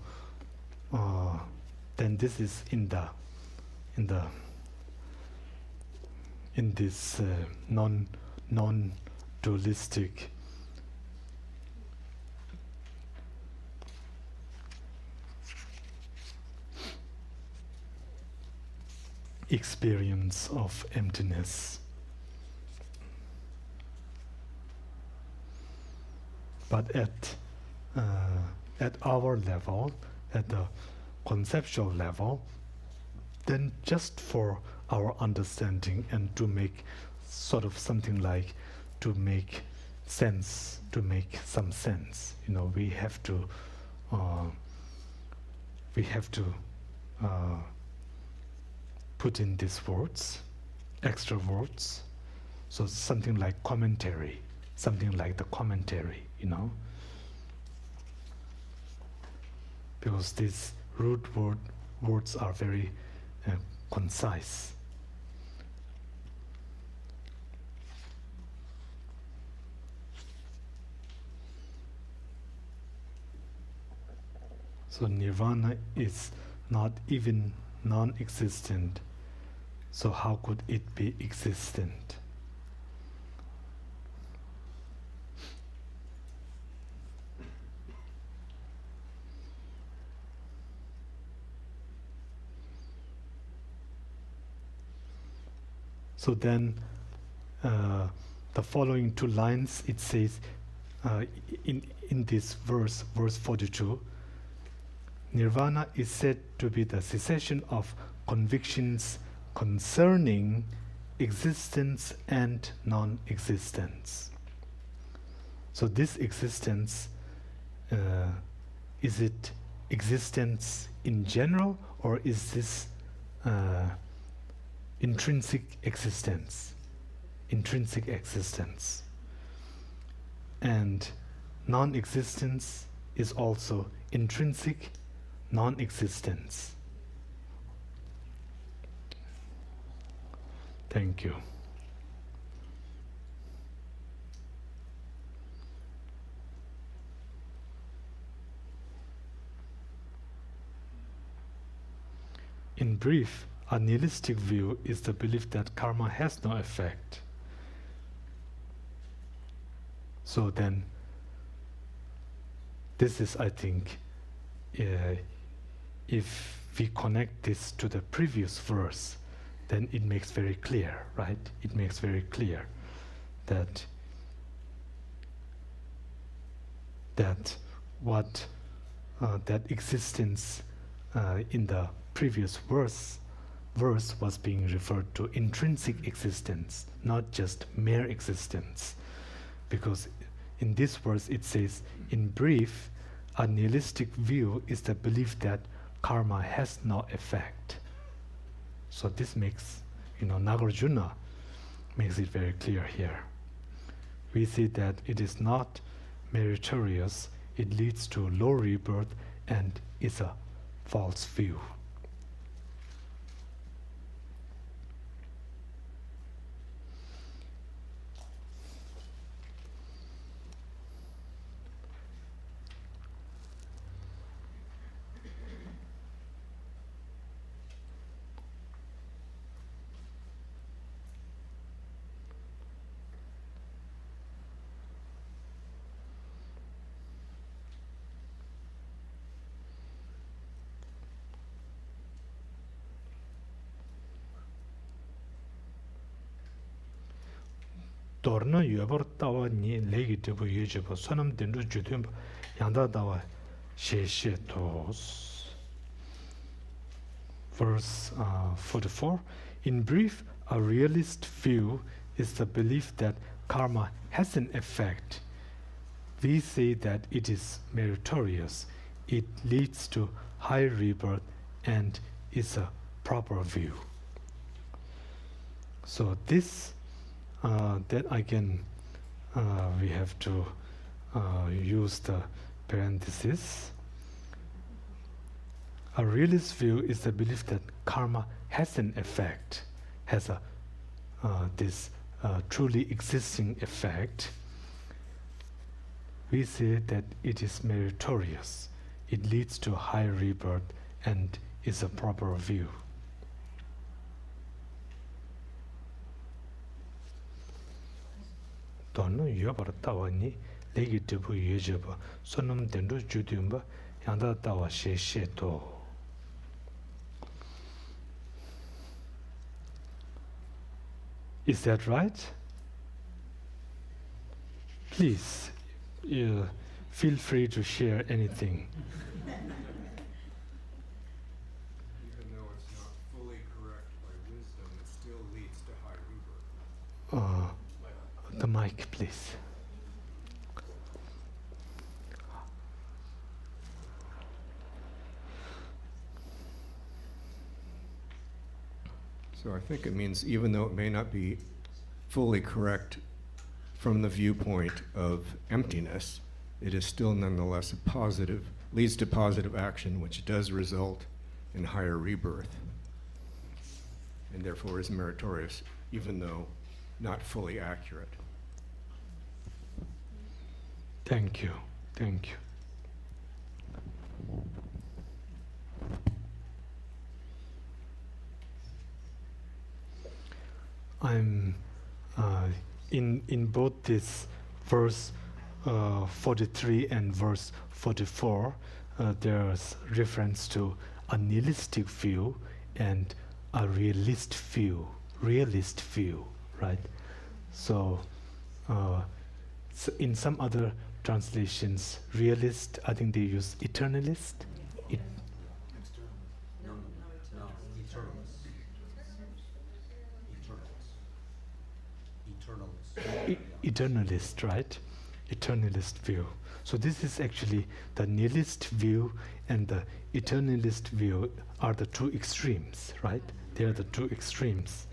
then this is in this non-dualistic experience of emptiness. But at our level, at the conceptual level, then just for our understanding and to make sort of something like to make sense, to make some sense, we have to put in these words, extra words, so something like commentary, something like the commentary, because these root words are very concise. So nirvana is not even non-existent. So how could it be existent? So then the following two lines, it says in this verse 42, nirvana is said to be the cessation of convictions concerning existence and non-existence. So this existence, is it existence in general, or is this intrinsic existence? Intrinsic existence. And non-existence is also intrinsic non-existence. Thank you. In brief, a nihilistic view is the belief that karma has no effect. So then, this is, I think, if we connect this to the previous verse, then it makes very clear, right? It makes very clear that what that existence in the previous verse was being referred to intrinsic existence, not just mere existence. Because in this verse it says, in brief, a nihilistic view is the belief that karma has no effect. So this makes, Nagarjuna makes it very clear here. We see that it is not meritorious, it leads to low rebirth and is a false view. Dorna yubar tawa ni legi tibu yujibu sonam dendru judum yanda tawa she tos. Verse 44. In brief, a realist view is the belief that karma has an effect. We say that it is meritorious, it leads to high rebirth and is a proper view. So this that again we have to use the parenthesis. A realist view is the belief that karma has an effect, has a this truly existing effect. We say that it is meritorious, it leads to high rebirth and is a proper view. Dono yobar tawa ni legi tibu yejeba sonam dendru judumba yanda tawa she to. Is that right? Please, feel free to share anything. Even though it's not fully correct by wisdom, it still leads to high rebirth. The mic, please. So I think it means even though it may not be fully correct from the viewpoint of emptiness, it is still nonetheless a positive, leads to positive action, which does result in higher rebirth, and therefore is meritorious, even though not fully accurate. Thank you. Thank you. I'm in both this verse 43 and verse 44. There's reference to a nihilistic view and a realist view. Realist view, right? So, in some other translations, realist, I think they use eternalist. Eternalist, right? Eternalist view. So this is actually the nihilist view and the eternalist view are the two extremes, right? They are the two extremes.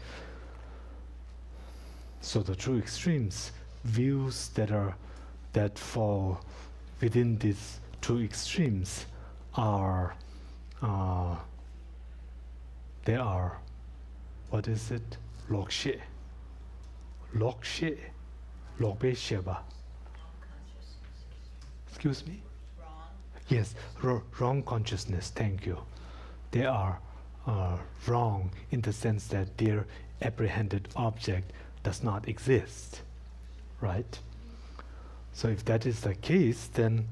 So the two extremes, views that fall within these two extremes are they are, what is it? Lokshe. Lokshe. Lokbe Sheba. Excuse me? Wrong. Yes, wrong consciousness, thank you. They are wrong in the sense that their apprehended object does not exist, right? So if that is the case, then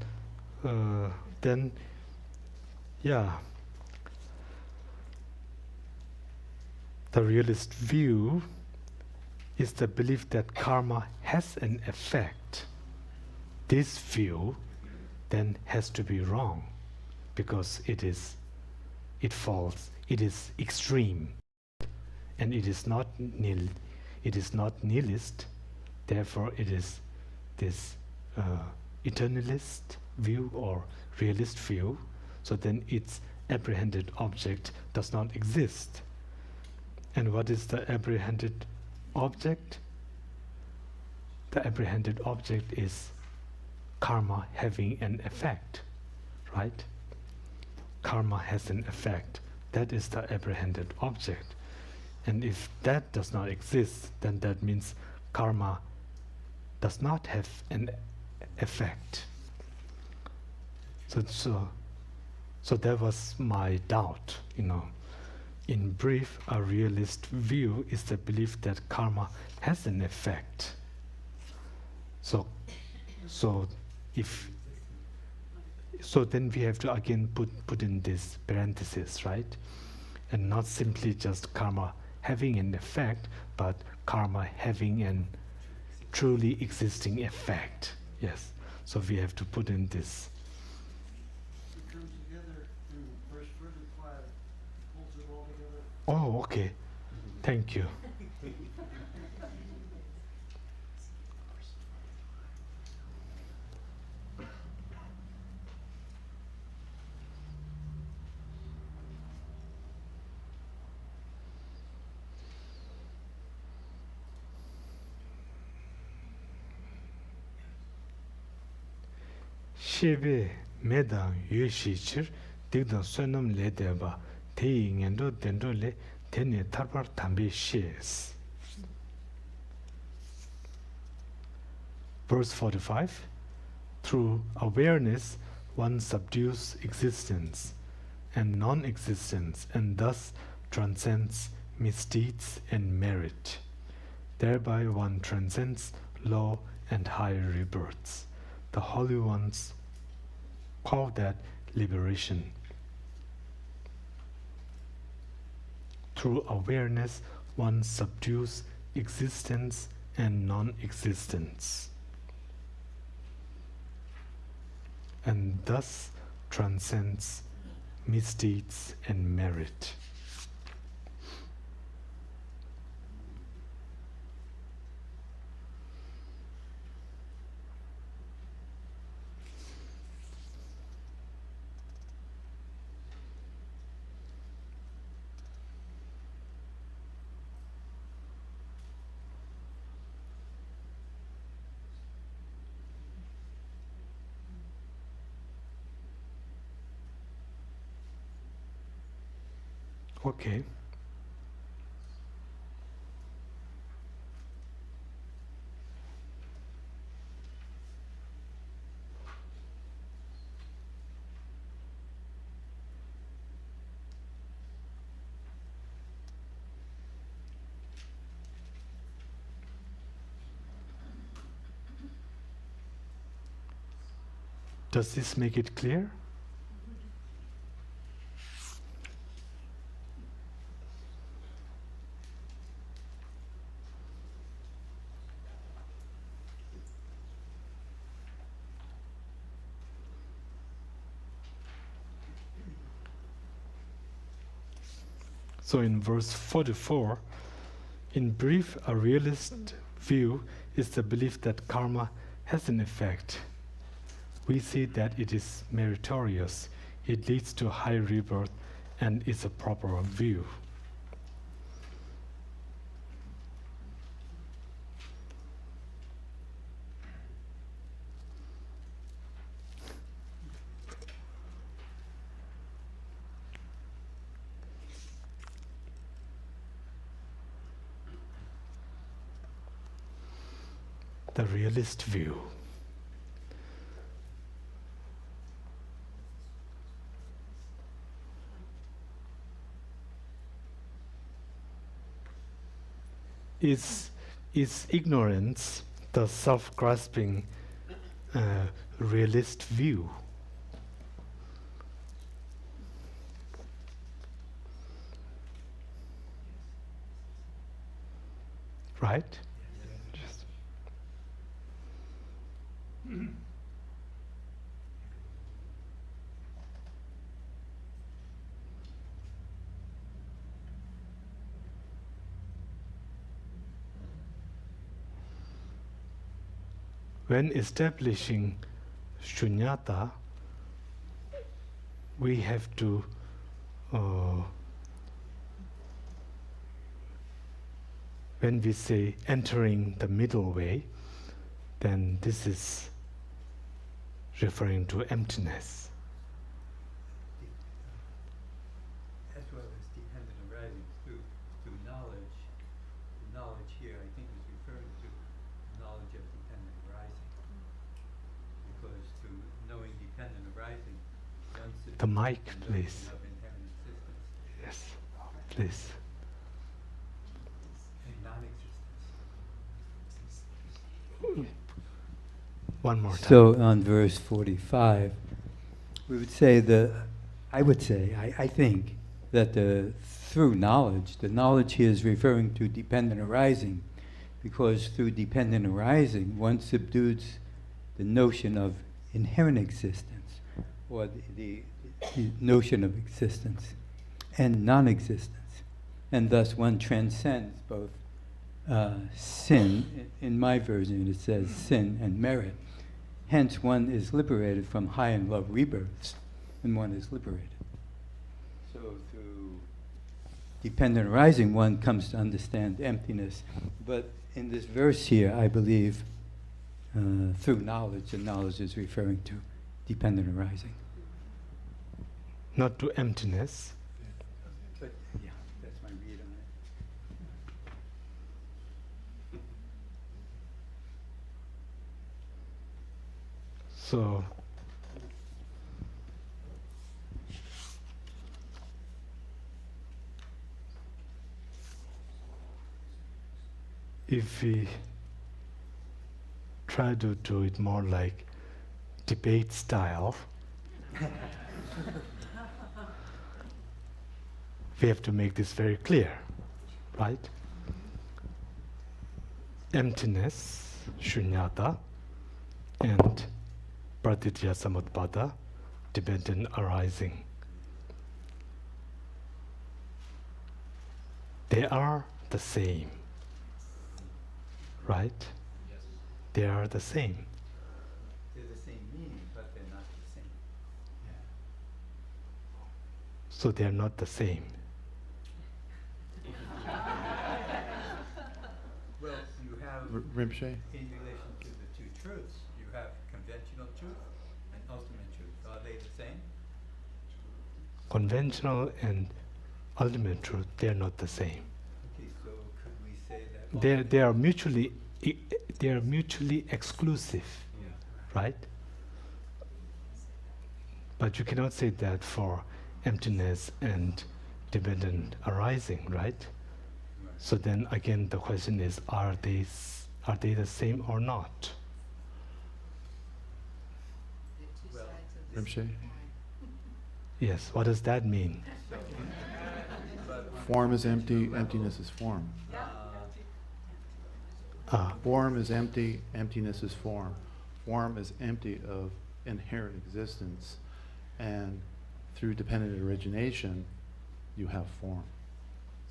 yeah, the realist view is the belief that karma has an effect. This view then has to be wrong, because it is extreme, and it is not nihilist. Therefore, it is this eternalist view or realist view. So then its apprehended object does not exist. And what is the apprehended object? The apprehended object is karma having an effect, right? Karma has an effect. That is the apprehended object. And if that does not exist, then that means karma does not have an effect. So that was my doubt, In brief, a realist view is the belief that karma has an effect. So then we have to again put in this parenthesis, right? And not simply just karma having an effect, but karma having an truly existing effect. Yes. So we have to put in this. It comes together in verse 35, holds it all together. Oh, okay. Thank you. Shebe medang yu shichir digdang sonam le deba teyi ngendo dendo le tene tarpar tambi shes. Verse 45. Through awareness one subdues existence and non-existence, and thus transcends misdeeds and merit. Thereby one transcends low and higher rebirths. The holy ones call that liberation. Through awareness, one subdues existence and non-existence, and thus transcends misdeeds and merit. Okay. Does this make it clear? So in verse 44, in brief, a realist view is the belief that karma has an effect. We see that it is meritorious, it leads to high rebirth, and is a proper view. The realist view. Is ignorance, the self-grasping realist view. Right? Just when establishing shunyata, we have to when we say entering the middle way, then this is referring to emptiness. As well as dependent arising through knowledge. The knowledge here, I think, is referring to knowledge of dependent arising. Because to knowing dependent arising, one The mic, subdues the please. notion of inherent existence Yes, please. and non-existence. One more time. So on verse 45, we would say I think that through knowledge, the knowledge here is referring to dependent arising, because through dependent arising, one subdues the notion of inherent existence, or the notion of existence and non-existence, and thus one transcends both sin. In my version, it says sin and merit. Hence, one is liberated from high and low rebirths, and one is liberated. So through dependent arising, one comes to understand emptiness. But in this verse here, I believe, through knowledge, and knowledge is referring to dependent arising. Not to emptiness. But yeah, that's my read on it. So if we try to do it more like debate style, we have to make this very clear, right? Emptiness, shunyata, and pratitya samutpada, dependent arising. They are the same, right? Yes. They are the same. They're the same meaning, but they're not the same. So they are not the same. Well, you have, Rinpoche? in relation to the two truths, you have conventional truth and ultimate truth. Are they the same? Conventional and ultimate truth, they are not the same. Okay, so could we say that? They are mutually exclusive, right? But you cannot say that for emptiness and dependent arising, right? So then again the question is, are they the same or not? Rinpoche? Yes, what does that mean? Form is empty, emptiness is form. Form is empty, emptiness is form. Form is empty of inherent existence, and through dependent origination, you have form.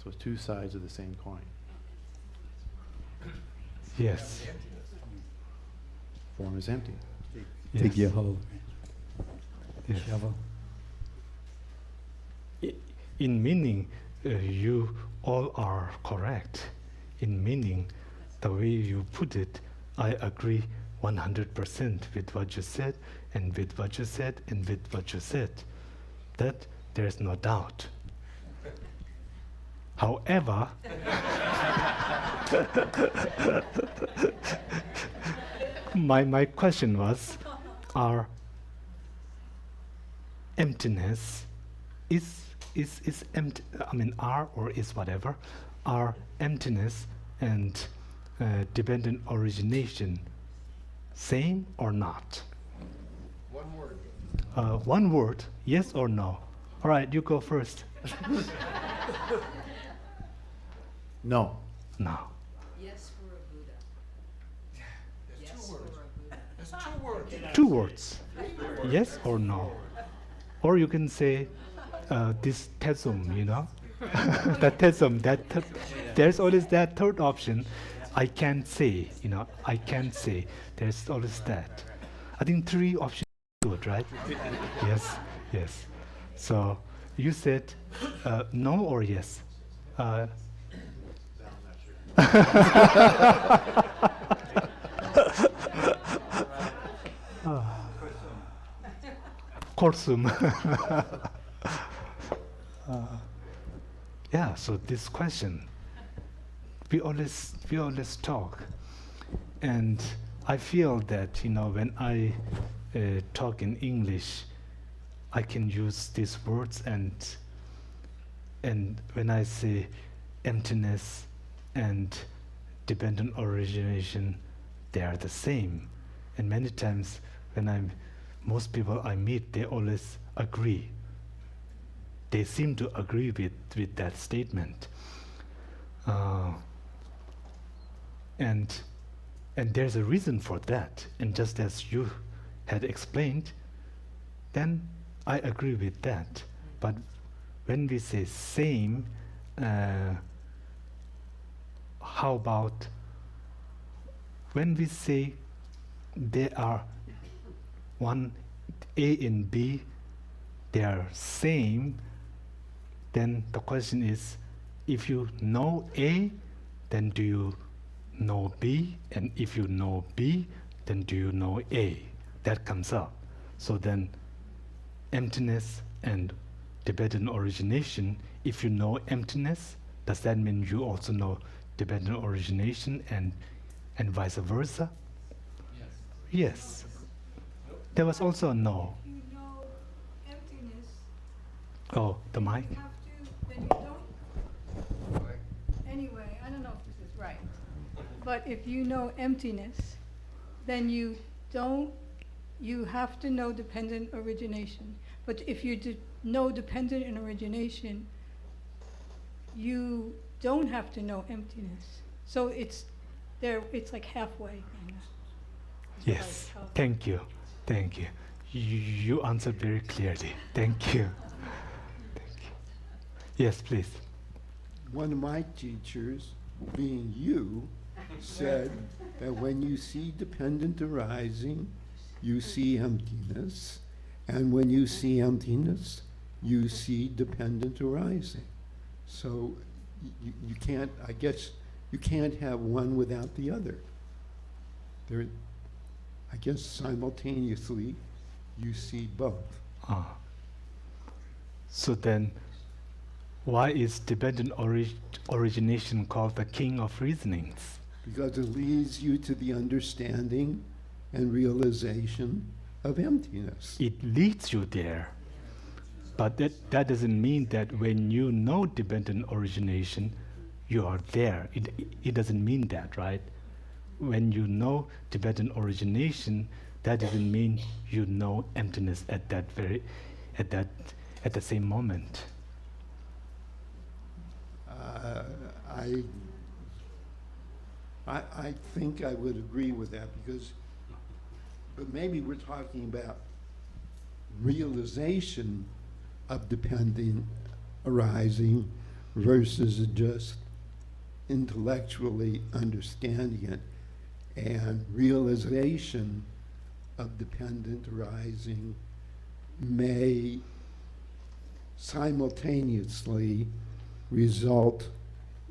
So it's two sides of the same coin. Yes. Form is empty. Dig your hole. Yes. Shovel. In meaning, you all are correct. In meaning, the way you put it, I agree 100% with what you said, and with what you said, and with what you said. That there is no doubt. However, my question was, are emptiness is empty, I mean are or is whatever, are emptiness and dependent origination Same or not? One word. One word, yes or no? All right, you go first. No. No. Yes for a Buddha. Yes for a Buddha. There's 2 words. 2 words, yes or no? Or you can say this tesum, you know? That tesum, there's always that third option. I can't say, you know, I can't say. There's always that. I think 3 options are good, right? Yes, yes. So you said no or yes? Korsum. Yeah, so this question, we always talk, and I feel that, you know, when I talk in English, I can use these words, and when I say emptiness and dependent origination, they are the same. And many times when most people I meet, they always agree. They seem to agree with that statement. And there's a reason for that. And just as you had explained, then I agree with that. But when we say same, how about when we say they are one A and B, they are same, then the question is, if you know A, then do you know B? And if you know B, then do you know A? That comes up. So then emptiness and dependent origination, if you know emptiness, does that mean you also know dependent origination and vice versa? Yes. There was also a no. You know emptiness. Oh, the mic? You have to, then you don't. Anyway, I don't know if this is right. But if you know emptiness, then you have to know dependent origination. But if you know dependent in origination, you don't have to know emptiness. So it's like halfway. Yes. Thank you. Thank you. You answered very clearly. Thank you. Thank you. Yes, please. One of my teachers, being you, said that when you see dependent arising, you see emptiness, and when you see emptiness, you see dependent arising. So you can't, I guess, you can't have one without the other. I guess simultaneously you see both. So then, why is dependent origination called the king of reasonings? Because it leads you to the understanding and realization of emptiness. It leads you there. But that doesn't mean that when you know dependent origination, you are there. It doesn't mean that, right? When you know dependent origination, that doesn't mean you know emptiness at the same moment. I think I would agree with that but maybe we're talking about realization of dependent arising versus just intellectually understanding it. And realization of dependent arising may simultaneously result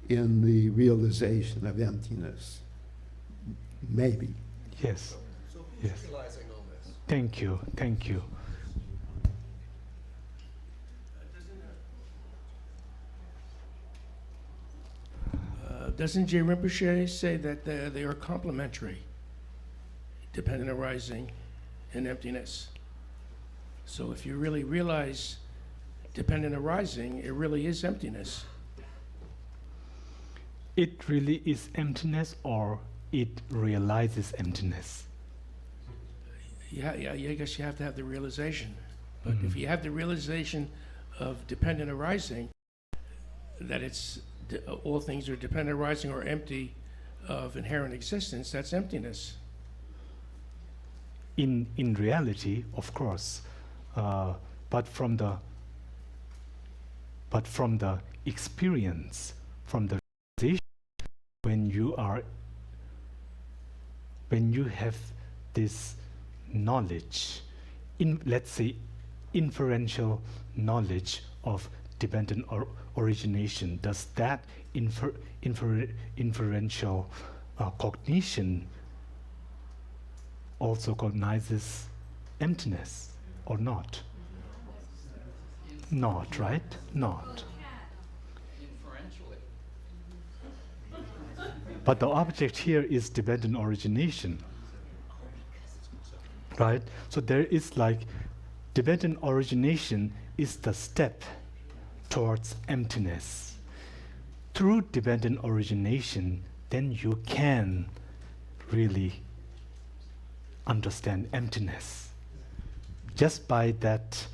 in the realization of emptiness. Maybe. Yes. So who's Yes. realizing all this? Thank you. Thank you. Doesn't J. Rinpoche say that they are complementary, dependent arising and emptiness? So if you really realize dependent arising, it really is emptiness. It really is emptiness, or it realizes emptiness? I guess you have to have the realization. But if you have the realization of dependent arising, that all things are dependent arising or empty of inherent existence, that's emptiness. In reality, of course, but from the experience, from the realization, when you have this knowledge, let's say inferential knowledge of dependent origination, does that inferential cognition also cognizes emptiness or not? Not, right? Not. But the object here is dependent origination, right? So there is like dependent origination is the step towards emptiness. Through dependent origination, then you can really understand emptiness. Just by that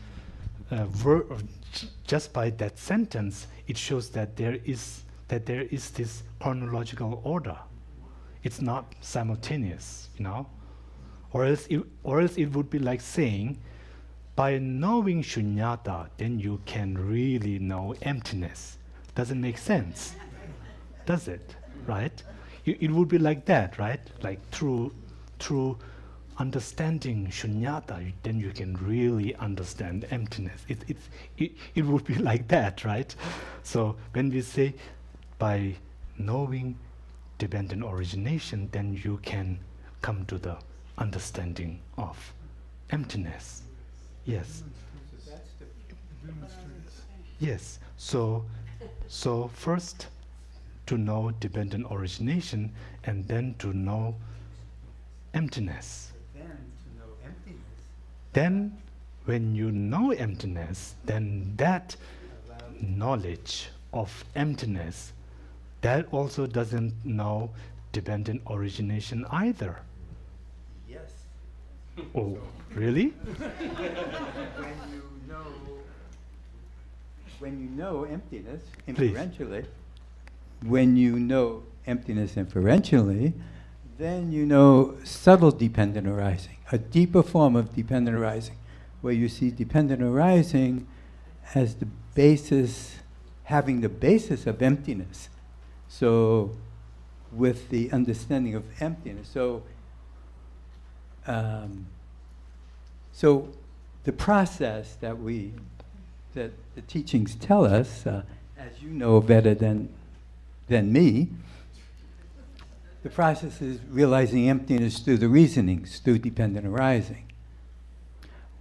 just by that sentence, it shows that there is this chronological order. It's not simultaneous, you know. Or else it would be like saying, by knowing shunyata, then you can really know emptiness. Doesn't make sense, does it? Right? It would be like that, right? Like through understanding shunyata, then you can really understand emptiness. It would be like that, right? So when we say by knowing dependent origination, then you can come to the understanding of emptiness. Yes. Yes. So first to know dependent origination, and then to know emptiness. Then when you know emptiness, then that knowledge of emptiness, that also doesn't know dependent origination either. Yes. Oh, really? When you know emptiness Please. inferentially, when you know emptiness inferentially, then you know subtle dependent arising, a deeper form of dependent arising, where you see dependent arising as the basis, having the basis of emptiness. So, with the understanding of emptiness, so the process that the teachings tell us, as you know better than me, the process is realizing emptiness through the reasonings, through dependent arising.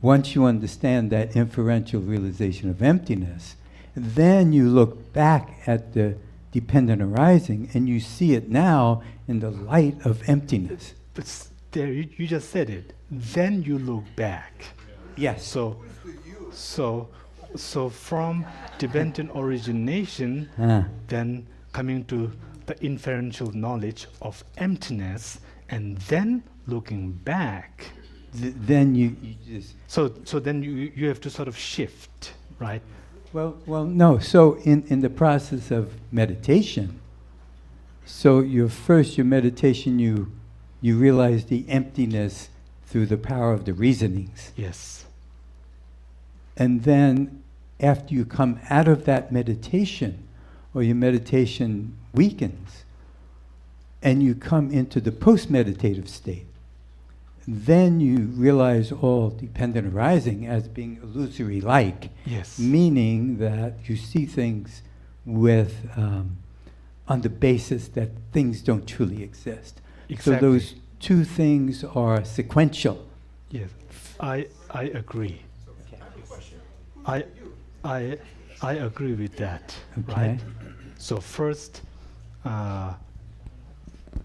Once you understand that inferential realization of emptiness, then you look back at the dependent arising and you see it now in the light of emptiness. But there, you just said it. Then you look back. Yes. So from dependent origination, then coming to the inferential knowledge of emptiness, and then looking back. Then you just... So then you have to sort of shift, right? Well, no. So in the process of meditation, so your meditation, you realize the emptiness through the power of the reasonings. Yes. And then after you come out of that meditation, or your meditation weakens, and you come into the post-meditative state, then you realize all dependent arising as being illusory-like. Yes. Meaning that you see things with on the basis that things don't truly exist. Exactly. So those two things are sequential. Yes, I agree. I agree with that. Okay. Right? So first,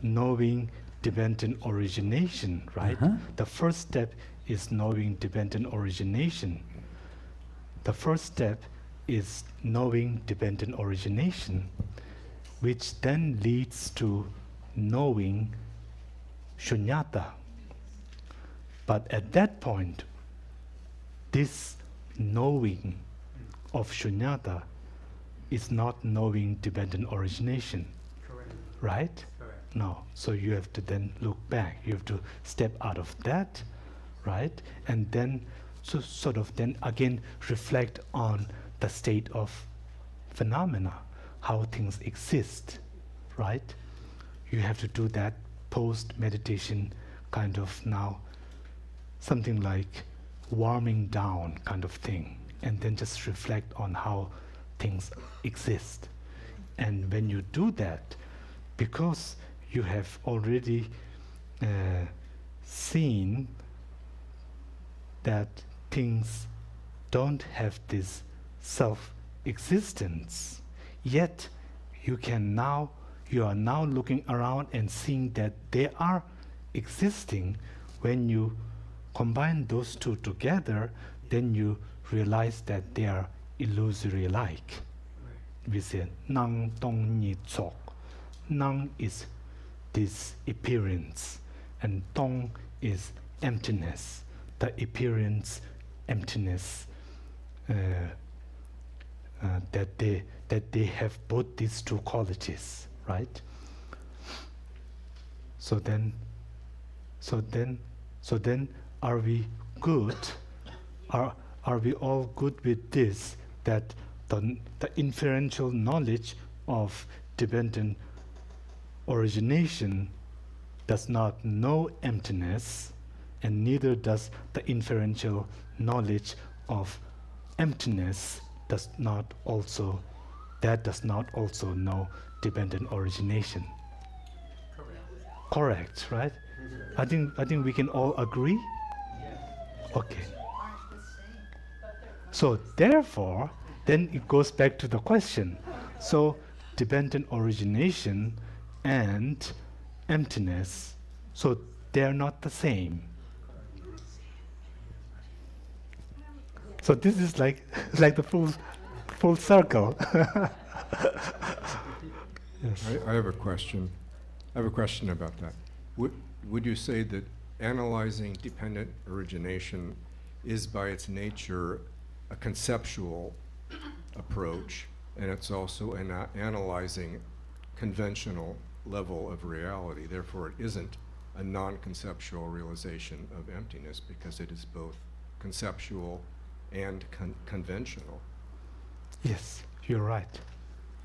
knowing dependent origination, right? The first step is knowing dependent origination. The first step is knowing dependent origination, which then leads to knowing shunyata. But at that point, this knowing of shunyata is not knowing dependent origination. Correct. Right? Correct. No. So you have to then look back. You have to step out of that, right? And then sort of then again reflect on the state of phenomena, how things exist, right? You have to do that post-meditation kind of now, something like warming down kind of thing, and then just reflect on how things exist. And when you do that, because you have already seen that things don't have this self-existence, yet you are now looking around and seeing that they are existing. When you combine those two together, then you realize that they are illusory like. We say nang tong ni tsok. Nang is this appearance, and tong is emptiness. The appearance, emptiness, that they have both these two qualities, right? So then, are we good? Are we all good with this? That the inferential knowledge of dependent origination does not know emptiness, and neither does the inferential knowledge of emptiness does not also know dependent origination. Correct, right? I think we can all agree. Okay. So therefore, then it goes back to the question. So dependent origination and emptiness, so they're not the same. So this is like the full circle. Yes. I have a question. I have a question about that. Would you say that analyzing dependent origination is by its nature a conceptual approach, and it's also an analyzing conventional level of reality? Therefore, it isn't a non-conceptual realization of emptiness, because it is both conceptual and conventional. Yes, you're right.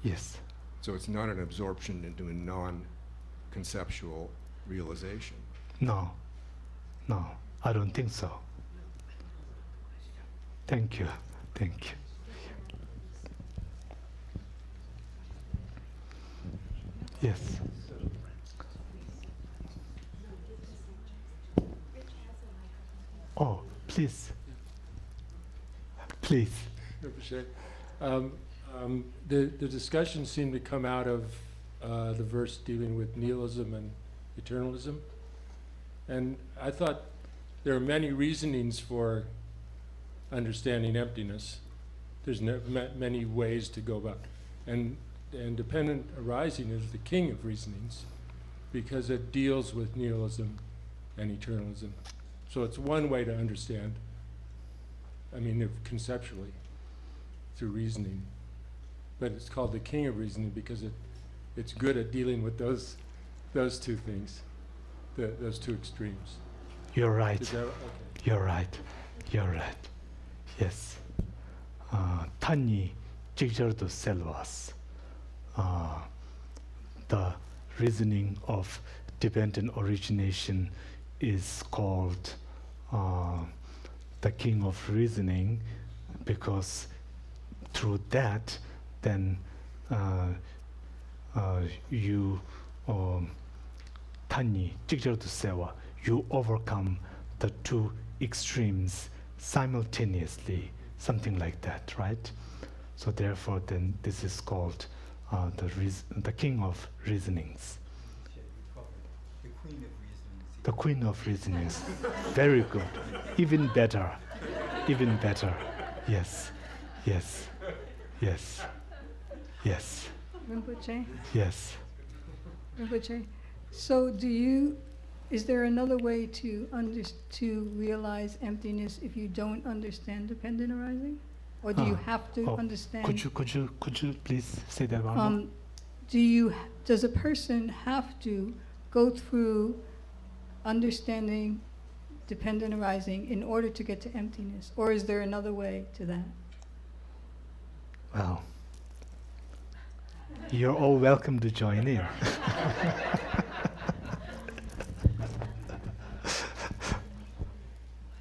Yes. So it's not an absorption into a non-conceptual realization. No, I don't think so. Thank you. Yes. Oh, please. The discussion seemed to come out of the verse dealing with nihilism and eternalism. And I thought there are many reasonings for understanding emptiness. There's many ways to go about it. And dependent arising is the king of reasonings, because it deals with nihilism and eternalism. So it's one way to understand, conceptually, through reasoning. But it's called the king of reasoning because it's good at dealing with those two things, those two extremes. You're right. Is that okay? You're right. Yes. Tani jigjardo selvas. The reasoning of dependent origination is called the king of reasoning, because through that, then you tani jigjardo selva, you overcome the two extremes simultaneously, something like that, right? So therefore, then this is called the king of reasonings. The queen of reasonings. Very good. Even better. Yes. Rinpoche? Yes. Rinpoche, so do you is there another way to to realize emptiness if you don't understand dependent arising? Or do you have to understand? Could you please say that one more? Does a person have to go through understanding dependent arising in order to get to emptiness? Or is there another way to that? Well, you're all welcome to join in.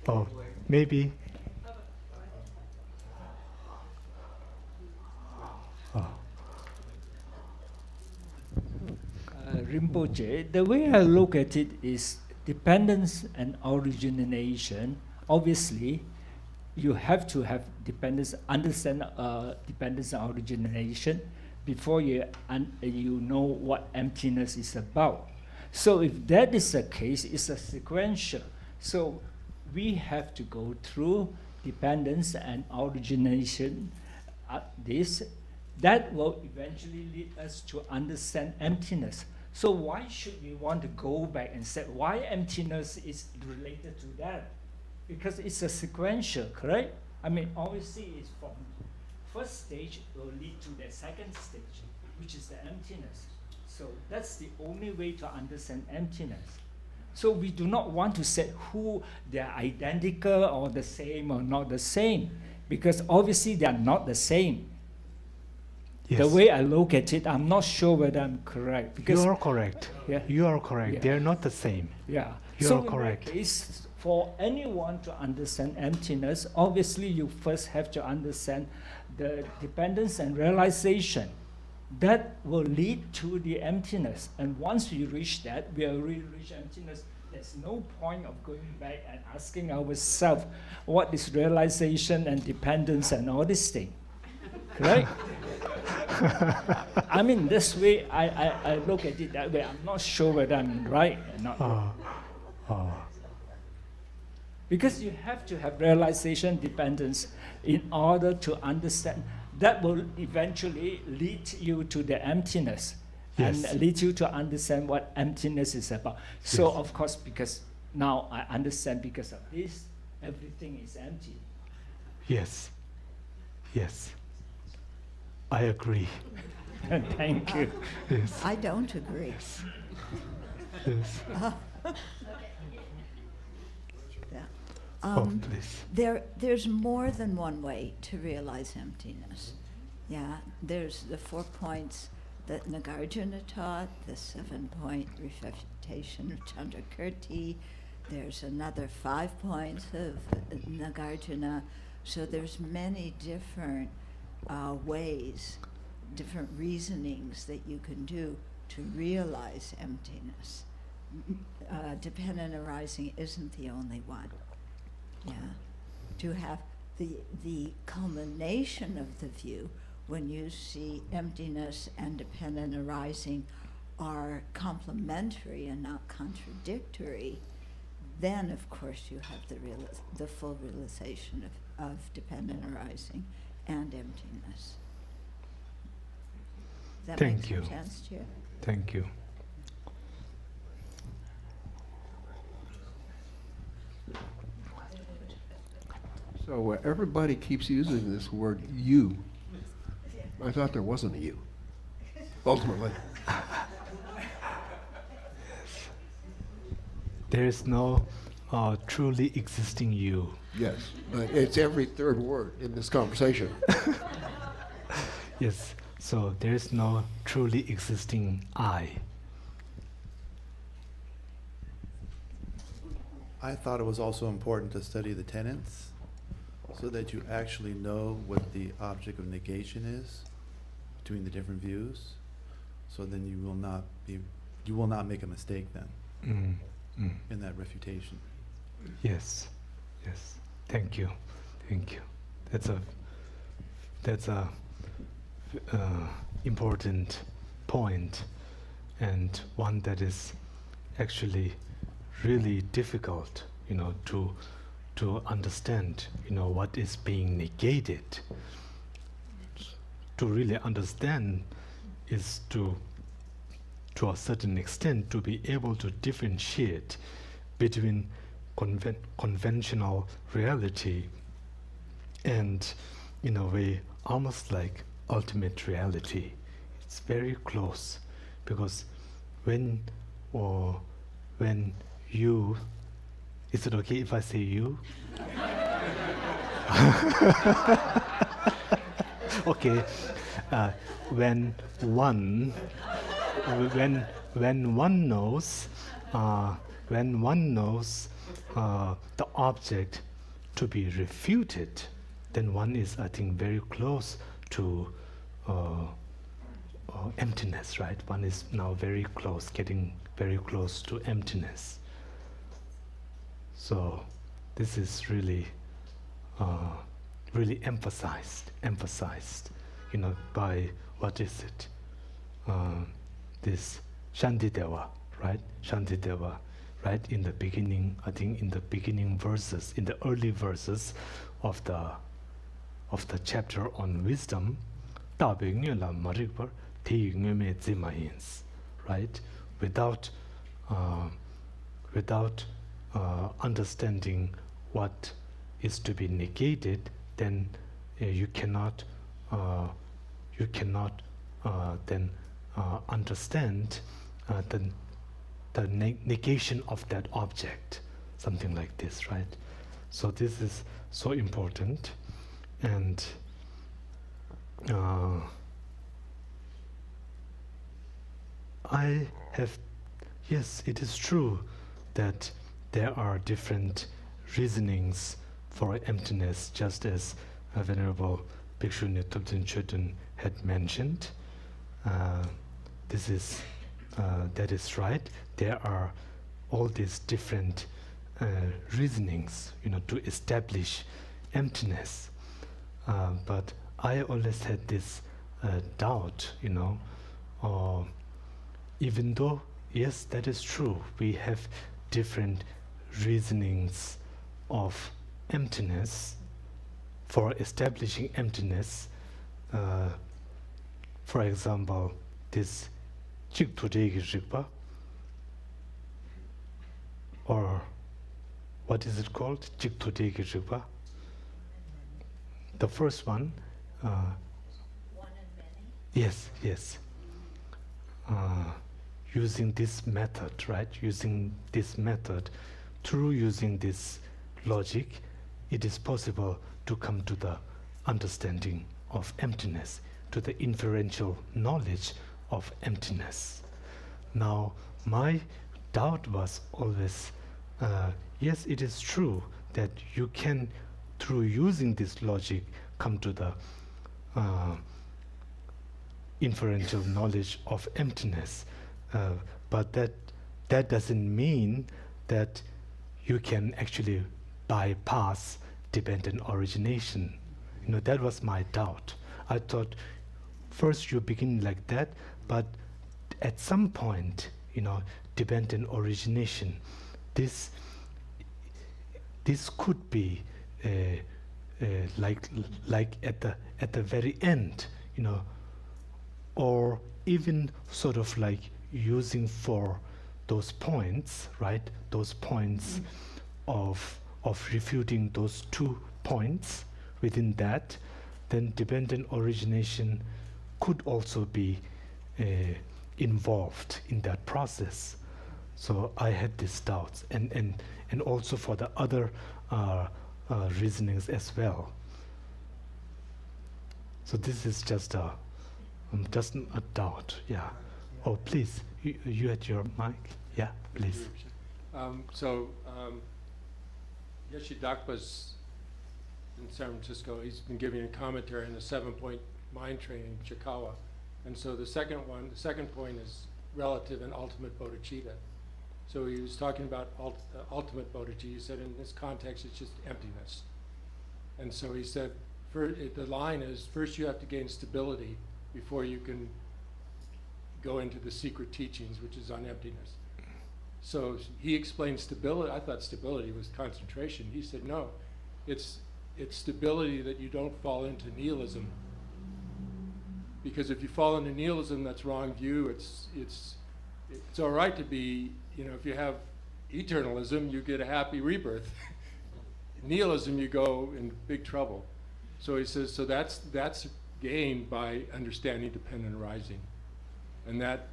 Oh, maybe. Rinpoche, the way I look at it is dependence and origination. Obviously, you have to have dependence, understand dependence and origination before you know what emptiness is about. So if that is the case, it's a sequential. So we have to go through dependence and origination. That will eventually lead us to understand emptiness. So why should we want to go back and say why emptiness is related to that? Because it's a sequential, correct? I mean, obviously it's from first stage will lead to the second stage, which is the emptiness. So that's the only way to understand emptiness. So we do not want to say who they are identical or the same or not the same, because obviously they are not the same. Yes. The way I look at it, I'm not sure whether I'm correct. Because you are correct. Yeah. You are correct. Yeah. They're not the same. Yeah. You so are correct. In that case, for anyone to understand emptiness, obviously you first have to understand the dependence and realization. That will lead to the emptiness. And once we reach that, we already reach emptiness. There's no point of going back and asking ourselves what is realization and dependence and all this thing. Right? I mean, this way, I look at it that way. I'm not sure whether I'm right or not. Because you have to have realization dependence in order to understand. That will eventually lead you to the emptiness. Yes. And lead you to understand what emptiness is about. So, of course, because now I understand because of this, everything is empty. Yes. Yes. I agree. Thank you. Yes. I don't agree. Yes. Yes. Yeah. There's more than one way to realize emptiness. Yeah, there's the 4 points that Nagarjuna taught, the 7-point refutation of Chandrakirti. There's another 5 points of Nagarjuna. So there's many different ways, different reasonings that you can do to realize emptiness. Dependent arising isn't the only one. Yeah, to have the culmination of the view when you see emptiness and dependent arising are complementary and not contradictory, then of course you have the full realization of dependent arising and emptiness. That Thank makes you. sense to you? Thank you. So everybody keeps using this word "you." I thought there wasn't a "you." Ultimately, there is no truly existing you. yes, but it's every third word in this conversation. Yes. So there is no truly existing I. I thought it was also important to study the tenets so that you actually know what the object of negation is between the different views. So then you will not make a mistake then in that refutation. Yes. Yes. Thank you. Thank you. That's a important point, and one that is actually really difficult, to understand, what is being negated. To really understand is to to a certain extent to be able to differentiate between conventional reality and, in a way, almost like ultimate reality. It's very close, because when you, is it okay if I say you? Okay, when one knows the object to be refuted, then one is, I think, very close to emptiness, right? One is now very close, getting very close to emptiness. So this is really really emphasized, by, what is it? This Shantideva, right? Shantideva, right? In the beginning, I think in the beginning verses, in the early verses of the chapter on wisdom, right? Without understanding what is to be negated, then you cannot then understand the negation of that object, something like this, right? So this is so important, and yes, it is true that there are different reasonings for emptiness, just as Venerable Bhikshu Tubten Chodron had mentioned. That is right. There are all these different reasonings, to establish emptiness. But I always had this doubt, even though, yes, that is true, we have different reasonings of emptiness for establishing emptiness. For example, this Chik-Tudegi Rigpa, or what is it called? Chik-Tudegi Rigpa. The first one, yes, using this method, right? Using this method, through using this logic, it is possible to come to the understanding of emptiness, to the inferential knowledge of emptiness. Now, my doubt was always, yes, it is true that you can, through using this logic, come to the inferential knowledge of emptiness, but that doesn't mean that you can actually bypass dependent origination. That was my doubt. I thought first you begin like that, but at some point, dependent origination, this could be like at the very end, or even sort of like using for those points, right? Those points of refuting those 2 points within that, then dependent origination could also be involved in that process. So I had these doubts, and also for the other reasonings as well. So this is just a doubt, yeah. Oh, please, you had your mic, yeah, please. Geshe Dakpa's in San Francisco. He's been giving a commentary on the 7-point mind training, Chikawa. And so the second point is relative and ultimate bodhicitta. So he was talking about ultimate bodhicitta. He said in this context it's just emptiness. And so he said, the line is, first you have to gain stability before you can go into the secret teachings, which is on emptiness. So he explained stability. I thought stability was concentration. He said, no, it's stability that you don't fall into nihilism. Because if you fall into nihilism, that's wrong view. It's it's all right to be, if you have eternalism, you get a happy rebirth. Nihilism, you go in big trouble. So he says, so that's gained by understanding dependent arising. And that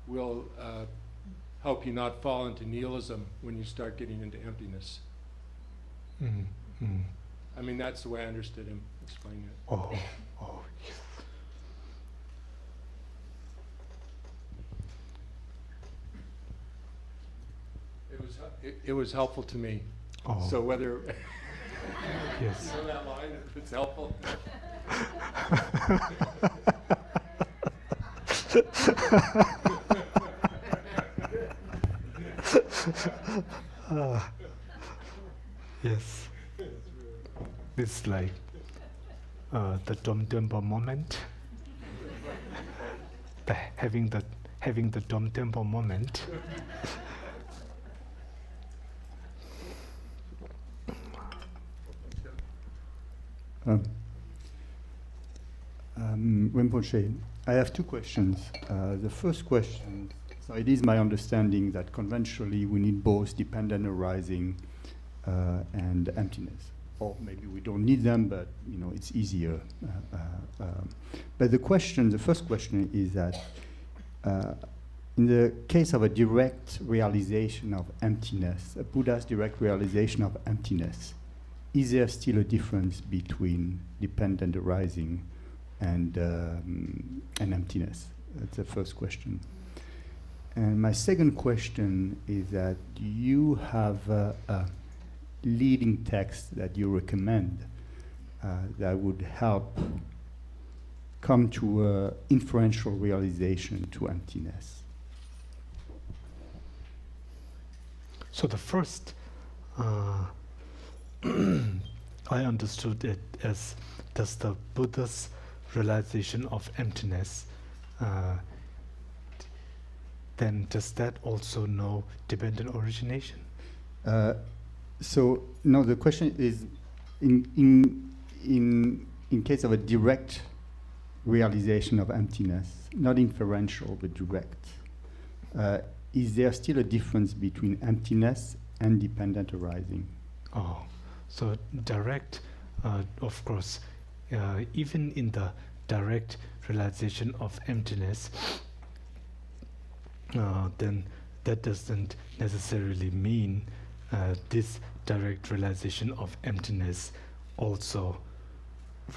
will help you not fall into nihilism when you start getting into emptiness. I mean, that's the way I understood him explaining it. Oh, yes. It was helpful to me. Oh. So whether Yes. you know that line, if it's helpful. Yes. It's like the Dom Tempo moment. Having the Dom Tempo moment. Rinpoche, I have two questions. The first question, so it is my understanding that conventionally we need both dependent arising and emptiness. Or maybe we don't need them, but it's easier. But the first question is that in the case of a direct realization of emptiness, a Buddha's direct realization of emptiness, is there still a difference between dependent arising and emptiness? That's the first question. And my second question is that do you have a leading text that you recommend that would help come to inferential realization to emptiness? So the first, I understood it as, does the Buddha's realization of emptiness, then does that also know dependent origination? So no, the question is, in case of a direct realization of emptiness, not inferential but direct, is there still a difference between emptiness and dependent arising? Oh, so direct, of course, even in the direct realization of emptiness, then that doesn't necessarily mean this direct realization of emptiness also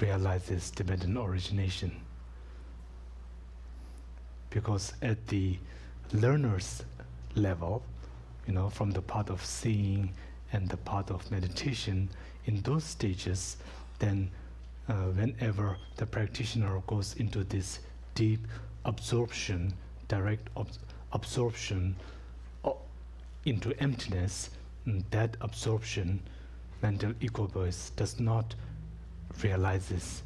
realizes dependent origination. Because at the learner's level, from the part of seeing and the part of meditation, in those stages, then whenever the practitioner goes into this deep absorption, direct absorption into emptiness, that absorption, mental equipoise, does not realizes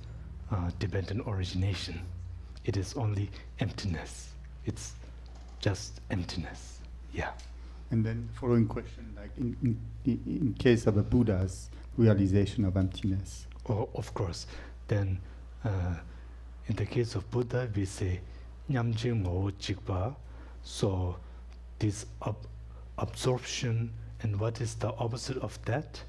dependent origination. It is only emptiness. It's just emptiness. Yeah. And then following question, like in case of a Buddha's realization of emptiness. Oh, of course. Then in the case of Buddha, we say nyamjing mo jikpa. So this absorption, and what is the opposite of that?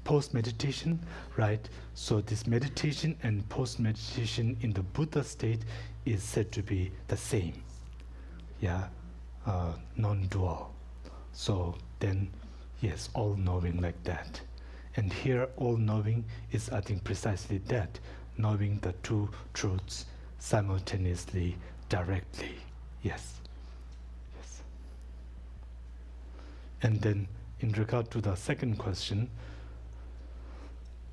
Post-meditation, right? So this meditation and post-meditation in the Buddha state is said to be the same. Yeah, non-dual. So then, yes, all-knowing like that. And here, all-knowing is, I think, precisely that, knowing the two truths simultaneously, directly. Yes. Yes. And then, in regard to the second question,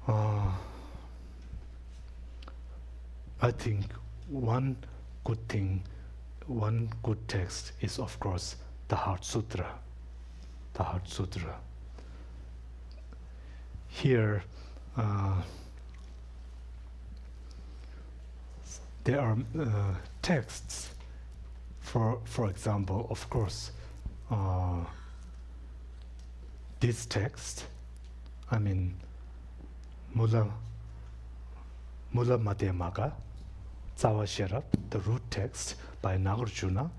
I think one good text is, of course, the Heart Sutra. The Heart Sutra. Here, there are texts. For example, of course, this text, I mean, Mula Madhyamaka, Tsawa Sherab, the root text by Nagarjuna,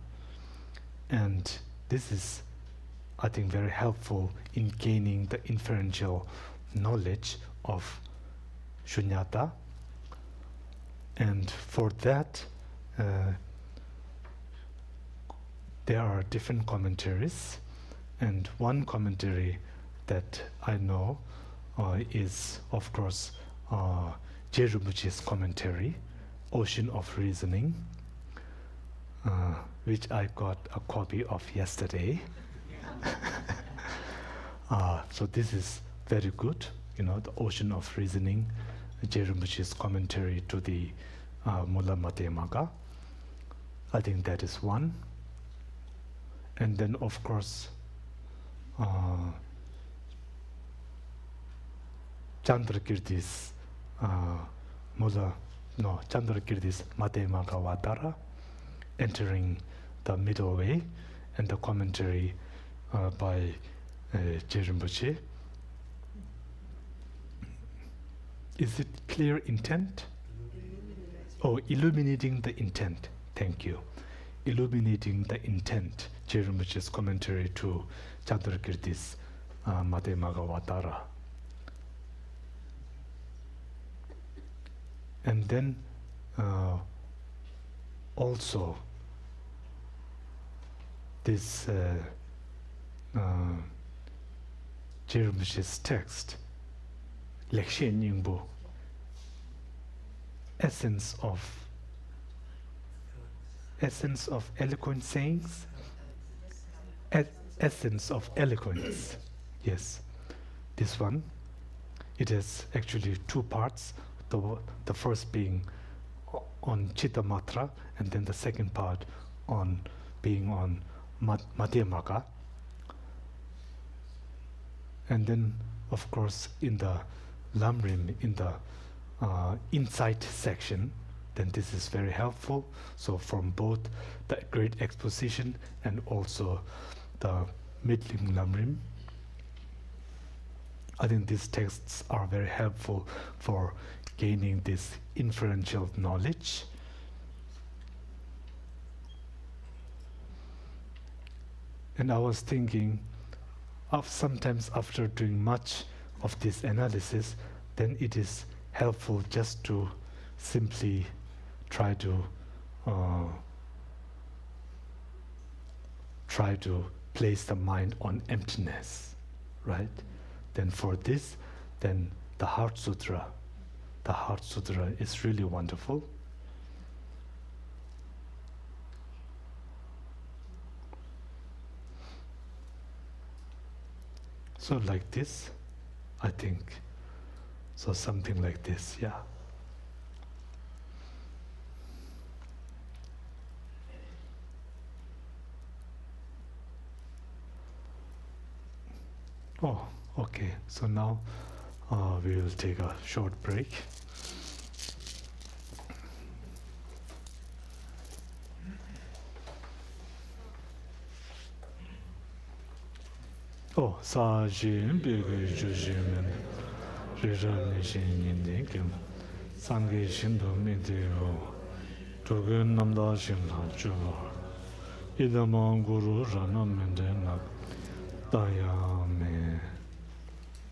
And this is, I think, very helpful in gaining the inferential knowledge of shunyata. And for that, there are different commentaries, and one commentary that I know is, of course, Je Rinpoche's commentary, Ocean of Reasoning, which I got a copy of yesterday. So this is very good, the Ocean of Reasoning, Je Rinpoche's commentary to the Mula Matemaga. I think that is one. And then, of course, Chandrakirti's Chandrakirti's Matemaga Vatara, Entering the Middle Way, and the commentary by Je Rinpoche. Is it clear intent? Oh, illuminating the intent. Thank you. Illuminating the intent. Je Rinpoche's commentary to Chandrakirti's Matemaga Vatara. And then also this Je Rinpoche's text, Lekshen Nyingbo, essence of eloquent sayings, essence of eloquence. Yes, this one. It has actually two parts. The first being on Chitta Matra, and then the second part being on Madhyamaka. And then, of course, in the Lamrim, in the insight section, then this is very helpful. So from both the Great Exposition and also the Middling Lamrim, I think these texts are very helpful for gaining this inferential knowledge. And I was thinking, sometimes after doing much of this analysis, then it is helpful just to simply try to place the mind on emptiness, right? Then for this, then the Heart Sutra is really wonderful. So like this, I think. So something like this, yeah. Oh, okay. So now we will take a short break. Oh, sa jin bege ju jin re ra me shin yin de kim sang ge shin do me de ro to ge nam da shin la ju idam guru ra na me de na ta ya me